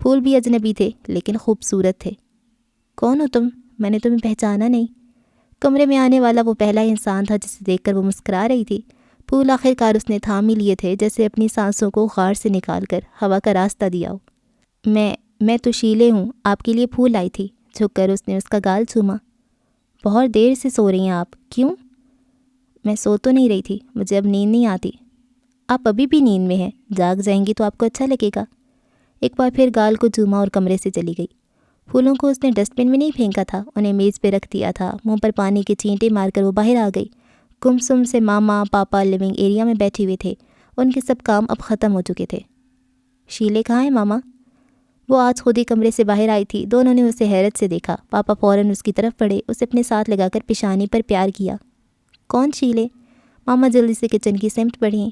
پھول بھی اجنبی تھے لیکن خوبصورت تھے۔ کون ہو تم؟ میں نے تمہیں پہچانا نہیں۔ کمرے میں آنے والا وہ پہلا انسان تھا جسے دیکھ کر وہ مسکرا رہی تھی۔ پھول آخر کار اس نے تھام ہی لیے تھے، جیسے اپنی سانسوں کو غار سے نکال کر ہوا کا راستہ دیا ہو۔ میں تو شیلے ہوں، آپ کے لیے پھول لائی تھی۔ جھک کر اس نے اس کا گال چوما۔ بہت دیر سے سو رہی ہیں آپ، کیوں؟ میں سو تو نہیں رہی تھی، مجھے اب نیند نہیں آتی۔ آپ ابھی بھی نیند میں ہیں، جاگ جائیں گی تو آپ کو اچھا لگے گا۔ ایک بار پھر گال کو چوما اور کمرے سے چلی گئی۔ پھولوں کو اس نے ڈسٹ بن میں نہیں پھینکا تھا، انہیں میز پہ رکھ دیا تھا۔ منہ پر پانی کے چینٹے مار کر وہ باہر آ گئی۔ گمسم سے ماما پاپا لیونگ ایریا میں بیٹھے ہوئے تھے۔ ان کے سب کام اب ختم ہو چکے تھے۔ شیلے کہاں ہیں ماما؟ وہ آج خود ہی کمرے سے باہر آئی تھی۔ دونوں نے اسے حیرت سے دیکھا۔ پاپا فوراً اس کی طرف بڑھے، اسے اپنے ساتھ لگا کر پیشانی پر پیار کیا۔ کون شیلے؟ ماما جلدی سے کچن کی سمت بڑھیں۔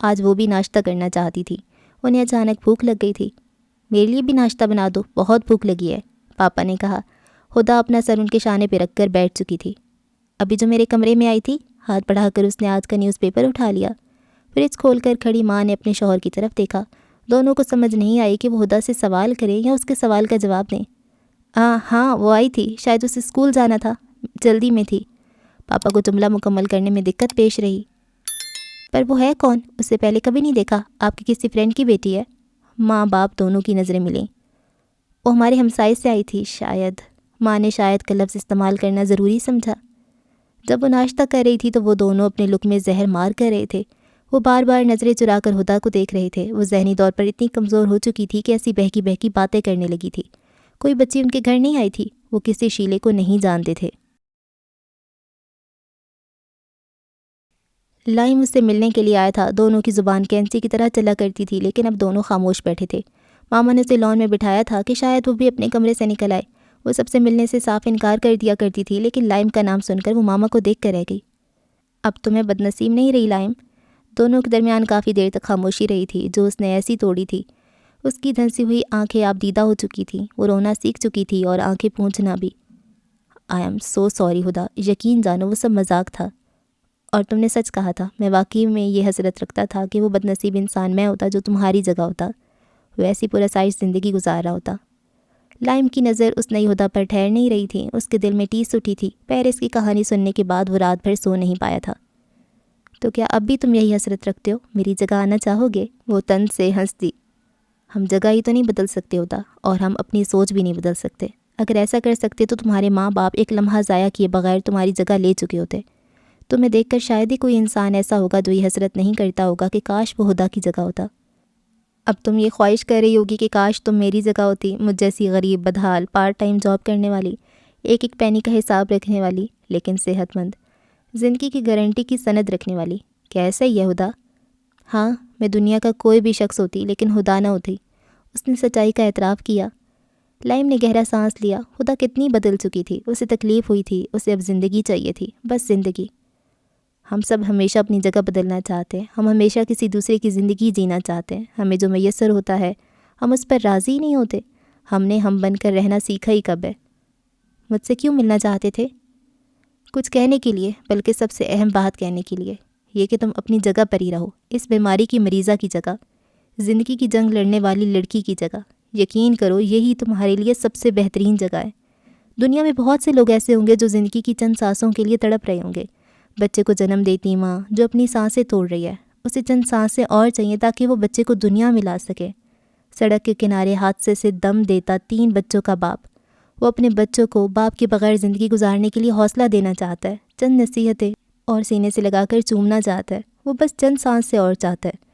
آج وہ بھی ناشتہ کرنا چاہتی تھی۔ انہیں اچانک بھوک لگ گئی تھی۔ میرے لیے بھی ناشتہ بنا دو، بہت بھوک لگی ہے، پاپا نے کہا۔ خدا اپنا سر ان کے شانے پہ رکھ کر بیٹھ چکی تھی۔ ابھی جو میرے کمرے میں آئی تھی؟ ہاتھ بڑھا کر اس نے آج کا نیوز پیپر اٹھا لیا۔ فریج کھول کر کھڑی ماں نے اپنے شوہر کی طرف دیکھا۔ دونوں کو سمجھ نہیں آئی کہ وہ ہدا سے سوال کریں یا اس کے سوال کا جواب دیں۔ ہاں وہ آئی تھی، شاید اسے اسکول جانا تھا، جلدی میں تھی۔ پاپا کو جملہ مکمل کرنے میں دقت پیش رہی۔ پر وہ ہے کون؟ اسے پہلے کبھی نہیں دیکھا۔ آپ کی کسی فرینڈ کی بیٹی ہے؟ ماں باپ دونوں کی نظریں ملیں۔ وہ ہمارے ہمسائے سے آئی تھی شاید۔ ماں نے شاید کا لفظ استعمال کرنا ضروری سمجھا۔ جب وہ ناشتہ کر رہی تھی تو وہ دونوں اپنے لک میں زہر مار کر رہے تھے۔ وہ بار بار نظریں چرا کر ہدا کو دیکھ رہے تھے۔ وہ ذہنی طور پر اتنی کمزور ہو چکی تھی کہ ایسی بہکی باتیں کرنے لگی تھی۔ کوئی بچی ان کے گھر نہیں آئی تھی۔ وہ کسی شیلے کو نہیں جانتے تھے۔ لائم اس سے ملنے کے لیے آیا تھا۔ دونوں کی زبان کینچی کی طرح چلا کرتی تھی، لیکن اب دونوں خاموش بیٹھے تھے۔ ماما نے اسے لان میں بٹھایا تھا کہ شاید وہ بھی اپنے کمرے سے نکل آئے۔ وہ سب سے ملنے سے صاف انکار کر دیا کرتی تھی، لیکن لائم کا نام سن کر وہ ماما کو دیکھ کر رہ گئی۔ اب تمہیں بدنصیب نہیں رہی لائم؟ دونوں کے درمیان کافی دیر تک خاموشی رہی تھی جو اس نے ایسی توڑی تھی۔ اس کی دھنسی ہوئی آنکھیں آپ دیدہ ہو چکی تھیں، وہ رونا سیکھ چکی تھی اور آنکھیں پونچھنا بھی۔ آئی ایم سو سوری ہدا، یقین جانو وہ سب مذاق تھا، اور تم نے سچ کہا تھا۔ میں واقعی میں یہ حسرت رکھتا تھا کہ وہ بدنصیب انسان میں ہوتا جو تمہاری جگہ ہوتا، وہ ایسی پراسائش زندگی گزار رہا ہوتا۔ لائم کی نظر اس نئی ہدا پر ٹھہر نہیں رہی تھی، اس کے دل میں ٹیس اٹھی تھی۔ پیرس کی کہانی سننے کے بعد وہ رات بھر سو نہیں پایا تھا۔ تو کیا اب بھی تم یہی حسرت رکھتے ہو؟ میری جگہ آنا چاہو گے؟ وہ طنز سے ہنس دی۔ ہم جگہ ہی تو نہیں بدل سکتے ہوتا، اور ہم اپنی سوچ بھی نہیں بدل سکتے۔ اگر ایسا کر سکتے تو تمہارے ماں باپ ایک لمحہ ضائع کیے بغیر تمہاری جگہ لے چکے ہوتے۔ تمہیں دیکھ کر شاید ہی کوئی انسان ایسا ہوگا جو یہ حسرت نہیں کرتا ہوگا کہ کاش وہ ہدا کی جگہ ہوتا۔ اب تم یہ خواہش کر رہی ہوگی کہ کاش تم میری جگہ ہوتی، مجھ جیسی غریب، بدحال، پارٹ ٹائم جاب کرنے والی، ایک ایک پینی کا حساب رکھنے والی، لیکن صحت مند، زندگی کی گارنٹی کی سند رکھنے والی۔ کیا ایسا ہی ہے ہدا؟ ہاں، میں دنیا کا کوئی بھی شخص ہوتی لیکن ہدا نہ ہوتی۔ اس نے سچائی کا اعتراف کیا۔ لائم نے گہرا سانس لیا۔ ہدا کتنی بدل چکی تھی، اسے تکلیف ہوئی تھی، اسے اب زندگی چاہیے تھی، بس زندگی۔ ہم سب ہمیشہ اپنی جگہ بدلنا چاہتے ہیں، ہم ہمیشہ کسی دوسرے کی زندگی جینا چاہتے ہیں۔ ہمیں جو میسر ہوتا ہے ہم اس پر راضی نہیں ہوتے۔ ہم نے ہم بن کر رہنا سیکھا ہی کب ہے؟ مجھ سے کیوں ملنا چاہتے تھے؟ کچھ کہنے کے لیے، بلکہ سب سے اہم بات کہنے کے لیے، یہ کہ تم اپنی جگہ پر ہی رہو، اس بیماری کی مریضہ کی جگہ، زندگی کی جنگ لڑنے والی لڑکی کی جگہ۔ یقین کرو یہی تمہارے لیے سب سے بہترین جگہ ہے۔ دنیا میں بہت سے لوگ ایسے ہوں گے جو زندگی کی چند سانسوں کے لیے تڑپ رہے ہوں گے۔ بچے کو جنم دیتی ماں جو اپنی سانسیں توڑ رہی ہے، اسے چند سانسیں اور چاہیے تاکہ وہ بچے کو دنیا میں لا سکے۔ سڑک کے کنارے حادثے سے دم دیتا 3 بچوں کا باپ، وہ اپنے بچوں کو باپ کے بغیر زندگی گزارنے کے لیے حوصلہ دینا چاہتا ہے، چند نصیحتیں اور سینے سے لگا کر چومنا چاہتا ہے۔ وہ بس چند سانسیں اور چاہتا ہے۔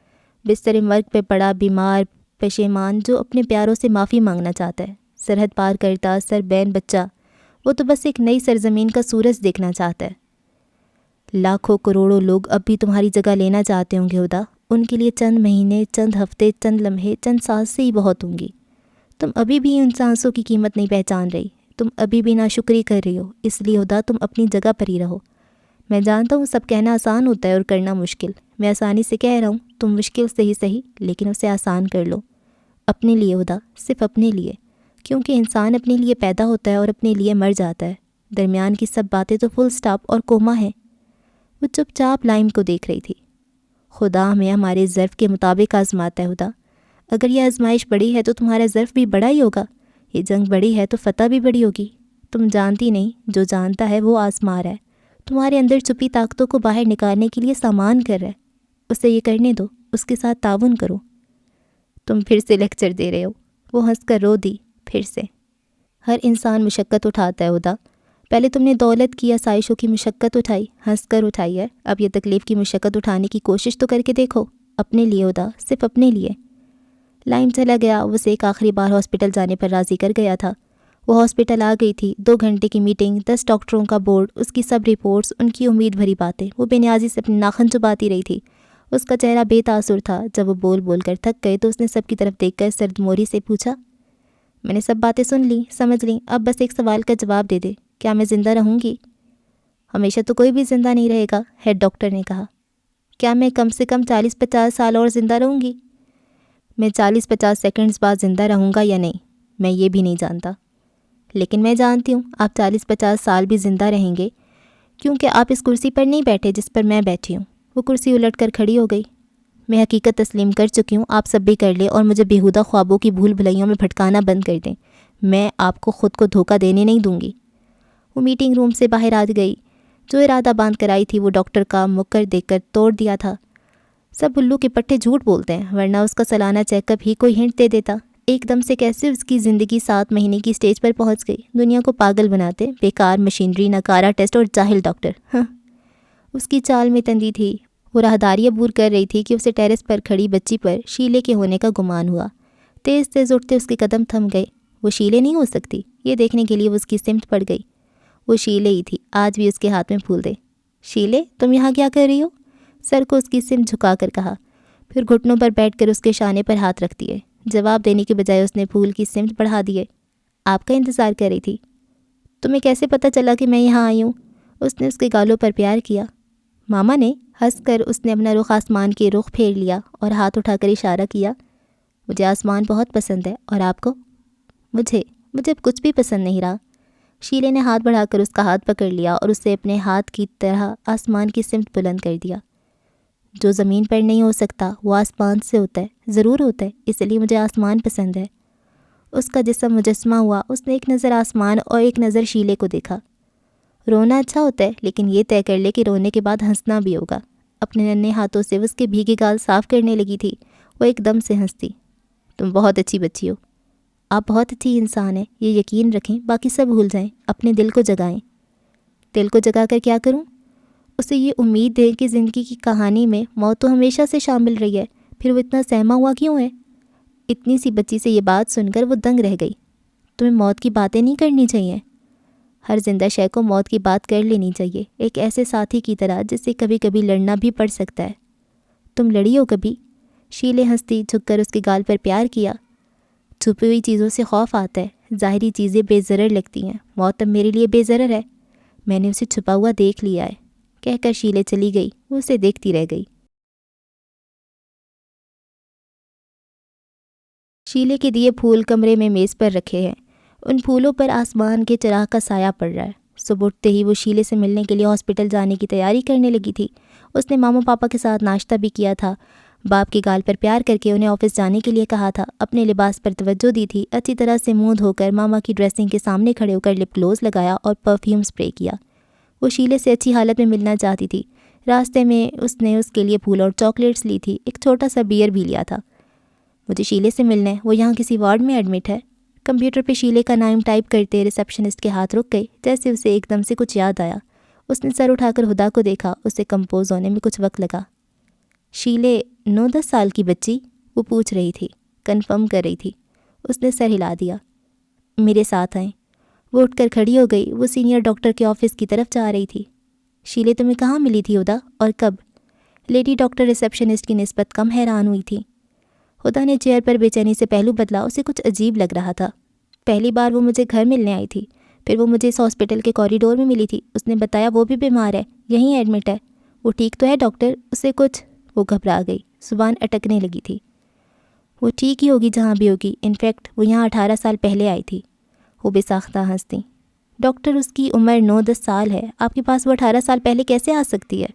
بستر مرگ پہ پڑا بیمار پشیمان جو اپنے پیاروں سے معافی مانگنا چاہتا ہے۔ سرحد پار کرتا سربین بچہ، وہ تو بس ایک نئی سرزمین کا سورج دیکھنا چاہتا ہے۔ لاکھوں کروڑوں لوگ اب بھی تمہاری جگہ لینا چاہتے ہوں گے ہدا، ان کے لیے چند مہینے، چند ہفتے، چند لمحے، چند سانسیں ہی بہت ہوں گی۔ تم ابھی بھی ان سانسوں کی قیمت نہیں پہچان رہی، تم ابھی بھی ناشکری کر رہی ہو، اس لیے ہدا تم اپنی جگہ پر ہی رہو۔ میں جانتا ہوں سب کہنا آسان ہوتا ہے اور کرنا مشکل، میں آسانی سے کہہ رہا ہوں، تم مشکل سے ہی صحیح لیکن اسے آسان کر لو، اپنے لیے ہدا، صرف اپنے لیے، کیونکہ انسان اپنے لیے پیدا ہوتا ہے اور اپنے لیے مر جاتا ہے۔ درمیان کی سب باتیں تو فل سٹاپ اور کوما ہیں۔ وہ چپ چاپ لائم کو دیکھ رہی تھی۔ خدا ہمیں ہمارے ظرف کے مطابق آزماتا ہے ہدا، اگر یہ آزمائش بڑی ہے تو تمہارا ظرف بھی بڑا ہی ہوگا، یہ جنگ بڑی ہے تو فتح بھی بڑی ہوگی۔ تم جانتی نہیں، جو جانتا ہے وہ آزما رہا ہے، تمہارے اندر چھپی طاقتوں کو باہر نکالنے کے لیے سامان کر رہا ہے، اسے یہ کرنے دو، اس کے ساتھ تعاون کرو۔ تم پھر سے لیکچر دے رہے ہو، وہ ہنس کر رو دی۔ پھر سے ہر انسان مشقت اٹھاتا ہے ہدا، پہلے تم نے دولت کی آسائشوں کی مشقت اٹھائی، ہنس کر اٹھائی ہے، اب یہ تکلیف کی مشقت اٹھانے کی کوشش تو کر کے دیکھو، اپنے لیے ہدا، صرف اپنے لیے۔ لائم چلا گیا، وہ اسے ایک آخری بار ہاسپٹل جانے پر راضی کر گیا تھا۔ وہ ہاسپٹل آ گئی تھی، 2 گھنٹے کی میٹنگ، 10 ڈاکٹروں کا بورڈ، اس کی سب رپورٹس، ان کی امید بھری باتیں، وہ بے نیازی سے اپنے ناخن چباتی رہی تھی۔ اس کا چہرہ بے تاثر تھا۔ جب وہ بول بول کر تھک گئے تو اس نے سب کی طرف دیکھ کر سرد موری سے پوچھا، میں نے سب باتیں سن لی، سمجھ لی، اب بس ایک سوال کا جواب دے دے، کیا میں زندہ رہوں گی؟ ہمیشہ تو کوئی بھی زندہ نہیں رہے گا، ہیڈ ڈاکٹر نے کہا۔ کیا میں کم سے کم 40-50 سال اور زندہ رہوں گی؟ میں 40-50 سیکنڈز بعد زندہ رہوں گا یا نہیں، میں یہ بھی نہیں جانتا، لیکن میں جانتی ہوں آپ 40-50 سال بھی زندہ رہیں گے، کیونکہ آپ اس کرسی پر نہیں بیٹھے جس پر میں بیٹھی ہوں۔ وہ کرسی الٹ کر کھڑی ہو گئی۔ میں حقیقت تسلیم کر چکی ہوں، آپ سب بھی کر لیں اور مجھے بیہودہ خوابوں کی بھول بھلائیوں میں بھٹکانا بند کر دیں، میں آپ کو خود کو دھوکہ دینے نہیں دوں گی۔ وہ میٹنگ روم سے باہر آ گئی۔ جو ارادہ باندھ کر آئی تھی وہ ڈاکٹر کا مکر دیکھ کر توڑ دیا تھا۔ سب الو کے پٹھے جھوٹ بولتے ہیں، ورنہ اس کا سالانہ چیک اپ ہی کوئی ہنٹ دے دیتا۔ ایک دم سے کیسے اس کی زندگی 7 مہینے کی سٹیج پر پہنچ گئی؟ دنیا کو پاگل بناتے بیکار مشینری، ناکارہ ٹیسٹ اور جاہل ڈاکٹر۔ ہاں، اس کی چال میں تندی تھی۔ وہ راہداری عبور کر رہی تھی کہ اسے ٹیرس پر کھڑی بچی پر شیلے کے ہونے کا گمان ہوا۔ تیز تیز اٹھتے اس کے قدم تھم گئے۔ وہ شیلے نہیں ہو سکتی، یہ دیکھنے کے لیے وہ اس کی سمت پڑ گئی۔ وہ شیلے ہی تھی، آج بھی اس کے ہاتھ میں پھول دے۔ شیلے، تم یہاں کیا کر رہی ہو؟ سر کو اس کی سمت جھکا کر کہا، پھر گھٹنوں پر بیٹھ کر اس کے شانے پر ہاتھ رکھ دیے۔ جواب دینے کے بجائے اس نے پھول کی سمت بڑھا دیے۔ آپ کا انتظار کر رہی تھی۔ تمہیں کیسے پتہ چلا کہ میں یہاں آئی ہوں؟ اس نے اس کے گالوں پر پیار کیا۔ ماما نے ہنس کر اس نے اپنا رخ آسمان کی رخ پھیر لیا اور ہاتھ اٹھا کر اشارہ کیا۔ مجھے آسمان بہت پسند ہے، اور آپ کو؟ مجھے اب کچھ بھی پسند نہیں رہا۔ شیلے نے ہاتھ بڑھا کر اس کا ہاتھ پکڑ لیا اور اسے اپنے ہاتھ کی طرح آسمان کی سمت بلند کر دیا۔ جو زمین پر نہیں ہو سکتا وہ آسمان سے ہوتا ہے، ضرور ہوتا ہے، اس لیے مجھے آسمان پسند ہے۔ اس کا جسم مجسمہ ہوا۔ اس نے ایک نظر آسمان اور ایک نظر شیلے کو دیکھا۔ رونا اچھا ہوتا ہے، لیکن یہ طے کر لے کہ رونے کے بعد ہنسنا بھی ہوگا۔ اپنے ننھے ہاتھوں سے اس کے بھیگے گال صاف کرنے لگی تھی۔ وہ ایک دم سے ہنسی۔ تم بہت اچھی بچی ہو۔ آپ بہت اچھی انسان ہیں، یہ یقین رکھیں، باقی سب بھول جائیں، اپنے دل کو جگائیں۔ دل کو جگا کر کیا کروں؟ اسے یہ امید ہے کہ زندگی کی کہانی میں موت تو ہمیشہ سے شامل رہی ہے، پھر وہ اتنا سہما ہوا کیوں ہے؟ اتنی سی بچی سے یہ بات سن کر وہ دنگ رہ گئی۔ تمہیں موت کی باتیں نہیں کرنی چاہیے۔ ہر زندہ شے کو موت کی بات کر لینی چاہیے، ایک ایسے ساتھی کی طرح جس سے کبھی کبھی لڑنا بھی پڑ سکتا ہے۔ تم لڑی ہو کبھی؟ شیلے ہنستی جھک کر اس کے گال پر پیار کیا۔ چھپی ہوئی چیزوں سے خوف آتا ہے، ظاہری چیزیں بے ضرر لگتی ہیں، موت اب میرے لیے بے ضرر ہے، میں نے اسے چھپا ہوا دیکھ لیا ہے، کہہ کر شیلے چلی گئی۔ وہ اسے دیکھتی رہ گئی۔ شیلے کے دیے پھول کمرے میں میز پر رکھے ہیں، ان پھولوں پر آسمان کے چراغ کا سایہ پڑ رہا ہے۔ صبح اٹھتے ہی وہ شیلے سے ملنے کے لیے ہاسپٹل جانے کی تیاری کرنے لگی تھی۔ اس نے ماما پاپا کے ساتھ ناشتہ بھی کیا تھا، باپ کے گال پر پیار کر کے انہیں آفس جانے کے لیے کہا تھا، اپنے لباس پر توجہ دی تھی، اچھی طرح سے منہ دھو کر ماما کی ڈریسنگ کے سامنے کھڑے ہو کر لپ گلوز لگایا اور پرفیوم سپرے کیا۔ وہ شیلے سے اچھی حالت میں ملنا چاہتی تھی۔ راستے میں اس نے اس کے لیے پھول اور چاکلیٹس لی تھی، ایک چھوٹا سا بیئر بھی لیا تھا۔ مجھے شیلے سے ملنا ہے، وہ یہاں کسی وارڈ میں ایڈمٹ ہے۔ کمپیوٹر پہ شیلے کا نام ٹائپ کرتے ریسیپشنسٹ کے ہاتھ رک گئے، جیسے اسے ایک دم سے کچھ یاد آیا۔ اس نے سر اٹھا کر ہدا کو دیکھا، اسے کمپوز ہونے میں کچھ وقت لگا۔ شیلے 9-10 سال کی بچی؟ وہ پوچھ رہی تھی، کنفرم کر رہی تھی۔ اس نے سر ہلا دیا۔ میرے ساتھ آئیں۔ وہ اٹھ کر کھڑی ہو گئی۔ وہ سینئر ڈاکٹر کے آفس کی طرف جا رہی تھی۔ شیلے تمہیں کہاں ملی تھی ہدا، اور کب؟ لیڈی ڈاکٹر ریسیپشنسٹ کی نسبت کم حیران ہوئی تھی۔ ہدا نے چیئر پر بے چینی سے پہلو بدلا، اسے کچھ عجیب لگ رہا تھا۔ پہلی بار وہ مجھے گھر ملنے آئی تھی، پھر وہ مجھے اس ہاسپٹل کے کوریڈور میں ملی تھی۔ اس نے بتایا وہ بھی بیمار ہے، یہیں ایڈمٹ ہے۔ وہ ٹھیک تو ہے ڈاکٹر؟ اسے کچھ… وہ گھبرا گئی، زبان اٹکنے لگی تھی۔ وہ ٹھیک ہی ہوگی جہاں بھی ہوگی، انفیکٹ وہ یہاں 18 سال پہلے آئی تھی۔ وہ بے ساختہ ہنستی۔ ڈاکٹر اس کی عمر 9-10 سال ہے، آپ کے پاس وہ 18 سال پہلے کیسے آ سکتی ہے؟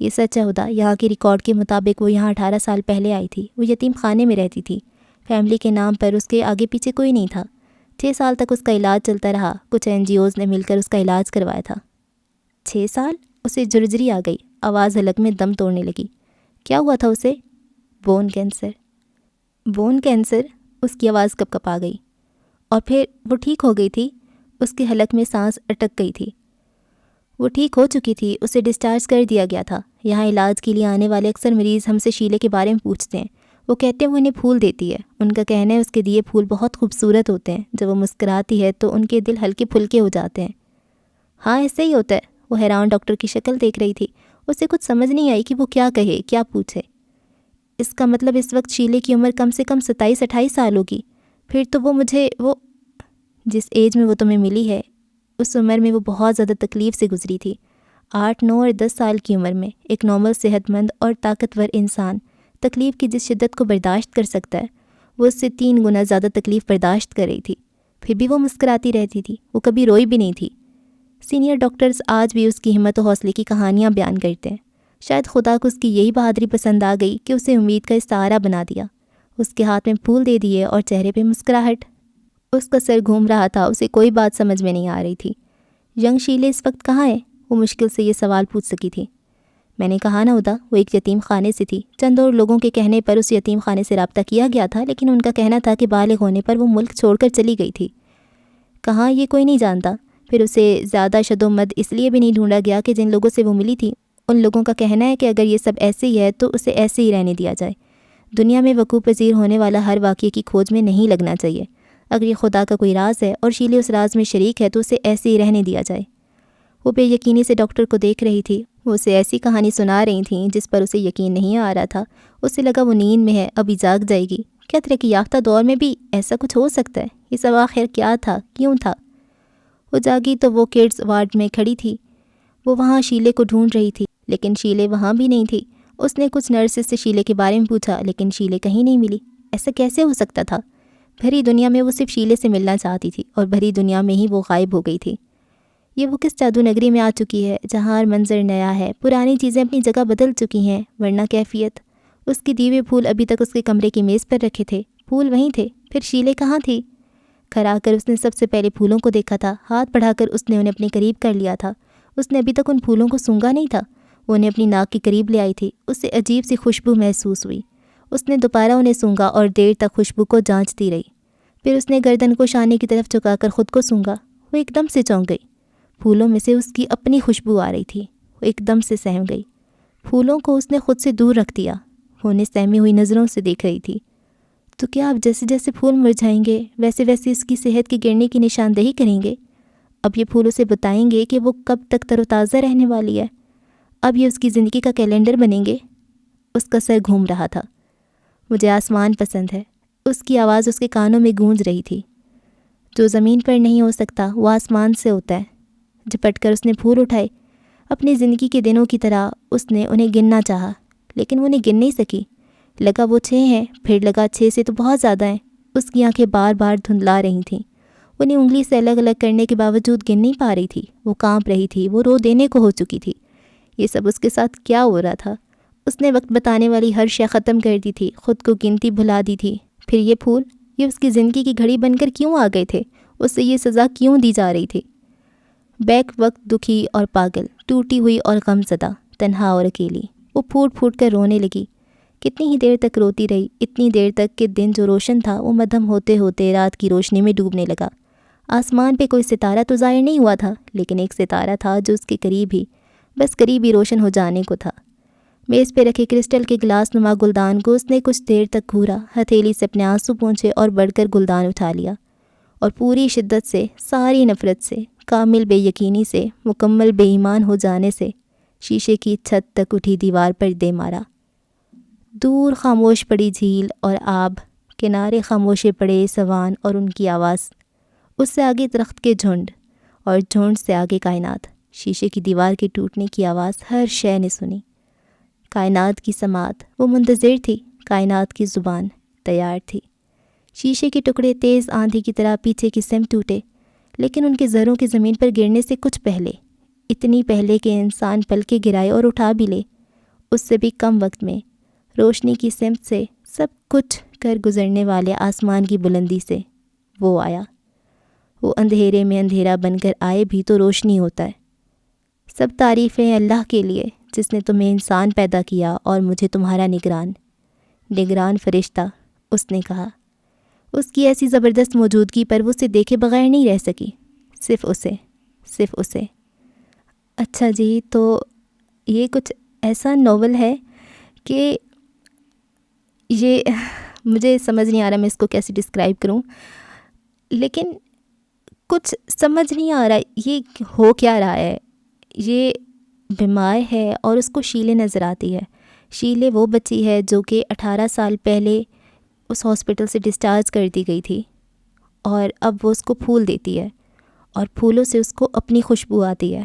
یہ سچ ہے ہدا، یہاں کے ریکارڈ کے مطابق وہ یہاں 18 سال پہلے آئی تھی۔ وہ یتیم خانے میں رہتی تھی، فیملی کے نام پر اس کے آگے پیچھے کوئی نہیں تھا۔ 6 سال تک اس کا علاج چلتا رہا، کچھ NGOs نے مل کر اس کا علاج کروایا تھا۔ 6 سال؟ اسے جھرجھری آ گئی، آواز حلق میں دم توڑنے لگی۔ کیا ہوا تھا اسے؟ Bone cancer. Bone cancer? اس کی آواز کپ کپ آ گئی۔ اور پھر وہ ٹھیک ہو گئی تھی؟ اس کے حلق میں سانس اٹک گئی تھی۔ وہ ٹھیک ہو چکی تھی، اسے ڈسچارج کر دیا گیا تھا۔ یہاں علاج کے لیے آنے والے اکثر مریض ہم سے شیلے کے بارے میں پوچھتے ہیں۔ وہ کہتے ہیں وہ انہیں پھول دیتی ہے، ان کا کہنا ہے اس کے دیے پھول بہت خوبصورت ہوتے ہیں، جب وہ مسکراتی ہے تو ان کے دل ہلکے پھلکے ہو جاتے ہیں۔ ہاں ایسے ہی ہوتا ہے۔ وہ حیران ڈاکٹر کی شکل دیکھ رہی تھی، اسے کچھ سمجھ نہیں آئی کہ وہ کیا کہے، کیا پوچھے۔ اس کا مطلب اس وقت شیلے کی عمر کم سے کم 27-28 سال ہوگی۔ پھر تو وہ جس ایج میں وہ تمہیں ملی ہے، اس عمر میں وہ بہت زیادہ تکلیف سے گزری تھی۔ 8, 9 اور 10 سال کی عمر میں ایک نارمل صحت مند اور طاقتور انسان تکلیف کی جس شدت کو برداشت کر سکتا ہے، وہ اس سے 3 گنا زیادہ تکلیف برداشت کر رہی تھی۔ پھر بھی وہ مسکراتی رہتی تھی، وہ کبھی روئی بھی نہیں تھی۔ سینئر ڈاکٹرز آج بھی اس کی ہمت و حوصلے کی کہانیاں بیان کرتے ہیں۔ شاید خدا کو اس کی یہی بہادری پسند آ گئی کہ اسے امید کا استعارہ بنا دیا۔ اس کے ہاتھ میں پھول دے دیے اور چہرے پہ مسکراہٹ۔ اس کا سر گھوم رہا تھا، اسے کوئی بات سمجھ میں نہیں آ رہی تھی۔ ینگ شیلے اس وقت کہاں ہے؟ وہ مشکل سے یہ سوال پوچھ سکی تھی۔ میں نے کہا نا ہدا، وہ ایک یتیم خانے سے تھی۔ چند اور لوگوں کے کہنے پر اس یتیم خانے سے رابطہ کیا گیا تھا، لیکن ان کا کہنا تھا کہ بالغ ہونے پر وہ ملک چھوڑ کر چلی گئی تھی۔ کہاں یہ کوئی نہیں جانتا۔ پھر اسے زیادہ شد و مد اس لیے بھی نہیں ڈھونڈا گیا کہ جن لوگوں سے وہ ملی تھی، ان لوگوں کا کہنا ہے کہ اگر یہ سب ایسے ہی ہے تو اسے ایسے ہی رہنے دیا جائے۔ دنیا میں وقوع پذیر ہونے والا ہر واقعے کی کھوج میں نہیں لگنا چاہیے۔ اگر یہ خدا کا کوئی راز ہے اور شیلے اس راز میں شریک ہے تو اسے ایسے ہی رہنے دیا جائے۔ وہ بے یقینی سے ڈاکٹر کو دیکھ رہی تھی۔ وہ اسے ایسی کہانی سنا رہی تھیں جس پر اسے یقین نہیں آ رہا تھا۔ اسے لگا وہ نیند میں ہے، ابھی جاگ جائے گی۔ کیا ترقی یافتہ دور میں بھی ایسا کچھ ہو سکتا ہے؟ یہ سب آخر کیا تھا، کیوں تھا؟ وہ جاگی تو وہ کڈز وارڈ میں کھڑی تھی۔ وہ وہاں شیلے کو ڈھونڈ رہی تھی، لیکن شیلے وہاں بھی نہیں تھی۔ اس نے کچھ نرسز سے شیلے کے بارے میں پوچھا، لیکن شیلے کہیں نہیں ملی۔ ایسا کیسے ہو سکتا تھا؟ بھری دنیا میں وہ صرف شیلے سے ملنا چاہتی تھی، اور بھری دنیا میں ہی وہ غائب ہو گئی تھی۔ یہ وہ کس جادو نگری میں آ چکی ہے جہاں ہر منظر نیا ہے، پرانی چیزیں اپنی جگہ بدل چکی ہیں، ورنہ کیفیت؟ اس کے دیوے پھول ابھی تک اس کے کمرے کی میز پر رکھے تھے، پھول وہیں تھے، پھر شیلے کہاں تھی؟ گھر آ کر اس نے سب سے پہلے پھولوں کو دیکھا تھا، ہاتھ بڑھا کر اس نے انہیں اپنے قریب کر لیا تھا۔ اس نے ابھی تک ان پھولوں کو سونگھا نہیں تھا، وہ انہیں اپنی ناک کے قریب لے آئی تھی۔ اس سے عجیب سی خوشبو محسوس ہوئی۔ اس نے دوبارہ انہیں سونگھا اور دیر تک خوشبو کو جانچتی رہی۔ پھر اس نے گردن کو شانے کی طرف جھکا کر خود کو سونگھا۔ وہ ایک دم سے چونک گئی۔ پھولوں میں سے اس کی اپنی خوشبو آ رہی تھی۔ وہ ایک دم سے سہم گئی۔ پھولوں کو اس نے خود سے دور رکھ دیا۔ وہ انہیں سہمی ہوئی نظروں سے دیکھ رہی تھی۔ تو کیا اب جیسے جیسے پھول مرجھائیں گے ویسے ویسے اس کی صحت کے گرنے کی نشاندہی کریں گے؟ اب یہ پھول اسے بتائیں گے کہ وہ کب تک تر و تازہ رہنے والی ہے؟ اب یہ اس کی زندگی کا کیلنڈر بنیں گے؟ اس کا سر گھوم رہا تھا۔ مجھے آسمان پسند ہے، اس کی آواز اس کے کانوں میں گونج رہی تھی۔ جو زمین پر نہیں ہو سکتا وہ آسمان سے ہوتا ہے۔ جھپٹ کر اس نے پھول اٹھائے۔ اپنی زندگی کے دنوں کی طرح اس نے انہیں گننا چاہا، لیکن وہ انہیں گن نہیں سکی۔ لگا وہ 6 ہیں، پھر لگا 6 سے تو بہت زیادہ ہیں۔ اس کی آنکھیں بار بار دھندلا رہی تھیں۔ انہیں انگلی سے الگ الگ کرنے کے باوجود گن نہیں پا رہی تھی۔ وہ کانپ رہی تھی، وہ رو دینے کو ہو چکی تھی۔ یہ سب اس کے ساتھ کیا ہو رہا تھا؟ اس نے وقت بتانے والی ہر شے ختم کر دی تھی، خود کو گنتی بھلا دی تھی۔ پھر یہ پھول، یہ اس کی زندگی کی گھڑی بن کر کیوں آ گئے تھے؟ اسے یہ سزا کیوں دی جا رہی تھی؟ بیک وقت دکھی اور پاگل، ٹوٹی ہوئی اور غم زدہ، تنہا اور اکیلی، وہ پھوٹ پھوٹ کر رونے لگی۔ کتنی ہی دیر تک روتی رہی، اتنی دیر تک کہ دن جو روشن تھا وہ مدھم ہوتے ہوتے رات کی روشنی میں ڈوبنے لگا۔ آسمان پہ کوئی ستارہ تو ظاہر نہیں ہوا تھا، لیکن ایک ستارہ تھا جو اس کے قریب ہی، بس قریب ہی روشن ہو جانے کو تھا۔ میز پہ رکھے کرسٹل کے گلاس نما گلدان کو اس نے کچھ دیر تک گھورا، ہتھیلی سے اپنے آنسو پونچھے اور بڑھ کر گلدان اٹھا لیا، اور پوری شدت سے، ساری نفرت سے، کامل بے یقینی سے، مکمل بے ایمان ہو جانے سے شیشے کی چھت تک اٹھی دیوار پر دے مارا۔ دور خاموش پڑی جھیل اور آب، کنارے خاموشے پڑے سوان اور ان کی آواز، اس سے آگے درخت کے جھنڈ، اور جھنڈ سے آگے کائنات۔ شیشے کی دیوار کے ٹوٹنے کی آواز ہر شے نے سنی۔ کائنات کی سماعت، وہ منتظر تھی، کائنات کی زبان تیار تھی۔ شیشے کے ٹکڑے تیز آندھی کی طرح پیچھے کی سمت ٹوٹے، لیکن ان کے ذروں کی زمین پر گرنے سے کچھ پہلے، اتنی پہلے کہ انسان پل کے گرائے اور اٹھا بھی لے، اس سے بھی کم وقت میں، روشنی کی سمت سے سب کچھ کر گزرنے والے آسمان کی بلندی سے وہ آیا۔ وہ اندھیرے میں اندھیرا بن کر آئے بھی تو روشنی ہوتا ہے۔ سب تعریفیں اللہ کے لیے جس نے تمہیں انسان پیدا کیا اور مجھے تمہارا نگران فرشتہ، اس نے کہا۔ اس کی ایسی زبردست موجودگی پر وہ اسے دیکھے بغیر نہیں رہ سکی، صرف اسے۔ اچھا جی، تو یہ کچھ ایسا ناول ہے کہ یہ مجھے سمجھ نہیں آ رہا میں اس کو کیسے ڈسکرائب کروں، لیکن کچھ سمجھ نہیں آ رہا یہ ہو کیا رہا ہے۔ یہ بیمار ہے اور اس کو شیلے نظر آتی ہے۔ شیلے وہ بچی ہے جو کہ 18 سال پہلے اس ہاسپٹل سے ڈسچارج کر دی گئی تھی، اور اب وہ اس کو پھول دیتی ہے، اور پھولوں سے اس کو اپنی خوشبو آتی ہے۔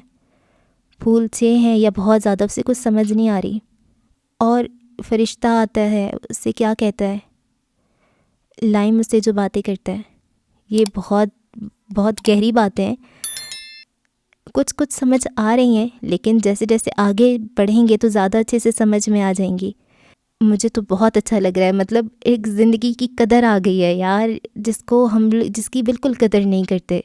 پھول 6 ہیں یا بہت زیادہ، اسے کچھ سمجھ نہیں آ رہی۔ اور فرشتہ آتا ہے، اس سے کیا کہتا ہے، لائم اس سے جو باتیں کرتا ہے۔ یہ بہت گہری باتیں ہیں، کچھ سمجھ آ رہی ہیں، لیکن جیسے جیسے آگے بڑھیں گے تو زیادہ اچھے سے سمجھ میں آ جائیں گی۔ مجھے تو بہت اچھا لگ رہا ہے، مطلب ایک زندگی کی قدر آ گئی ہے یار، جس کی بالکل قدر نہیں کرتے،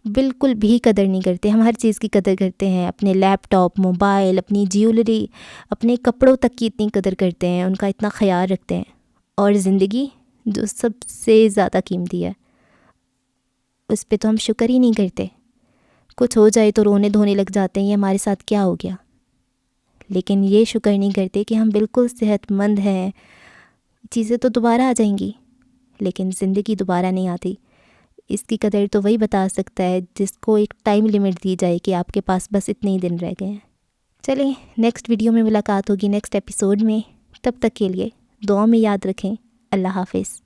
بالکل بھی قدر نہیں کرتے۔ ہم ہر چیز کی قدر کرتے ہیں، اپنے لیپ ٹاپ، موبائل، اپنی جیولری، اپنے کپڑوں تک کی اتنی قدر کرتے ہیں، ان کا اتنا خیال رکھتے ہیں۔ اور زندگی جو سب سے زیادہ قیمتی ہے، اس پہ تو ہم شکر ہی نہیں کرتے۔ کچھ ہو جائے تو رونے دھونے لگ جاتے ہیں، یہ ہمارے ساتھ کیا ہو گیا، لیکن یہ شکر نہیں کرتے کہ ہم بالکل صحت مند ہیں۔ چیزیں تو دوبارہ آ جائیں گی، لیکن زندگی دوبارہ نہیں آتی۔ اس کی قدر تو وہی بتا سکتا ہے جس کو ایک ٹائم لیمٹ دی جائے کہ آپ کے پاس بس اتنے ہی دن رہ گئے ہیں۔ چلیں نیکسٹ ویڈیو میں ملاقات ہوگی نیکسٹ ایپیسوڈ میں، تب تک کے لیے دعا میں یاد رکھیں۔ اللہ حافظ۔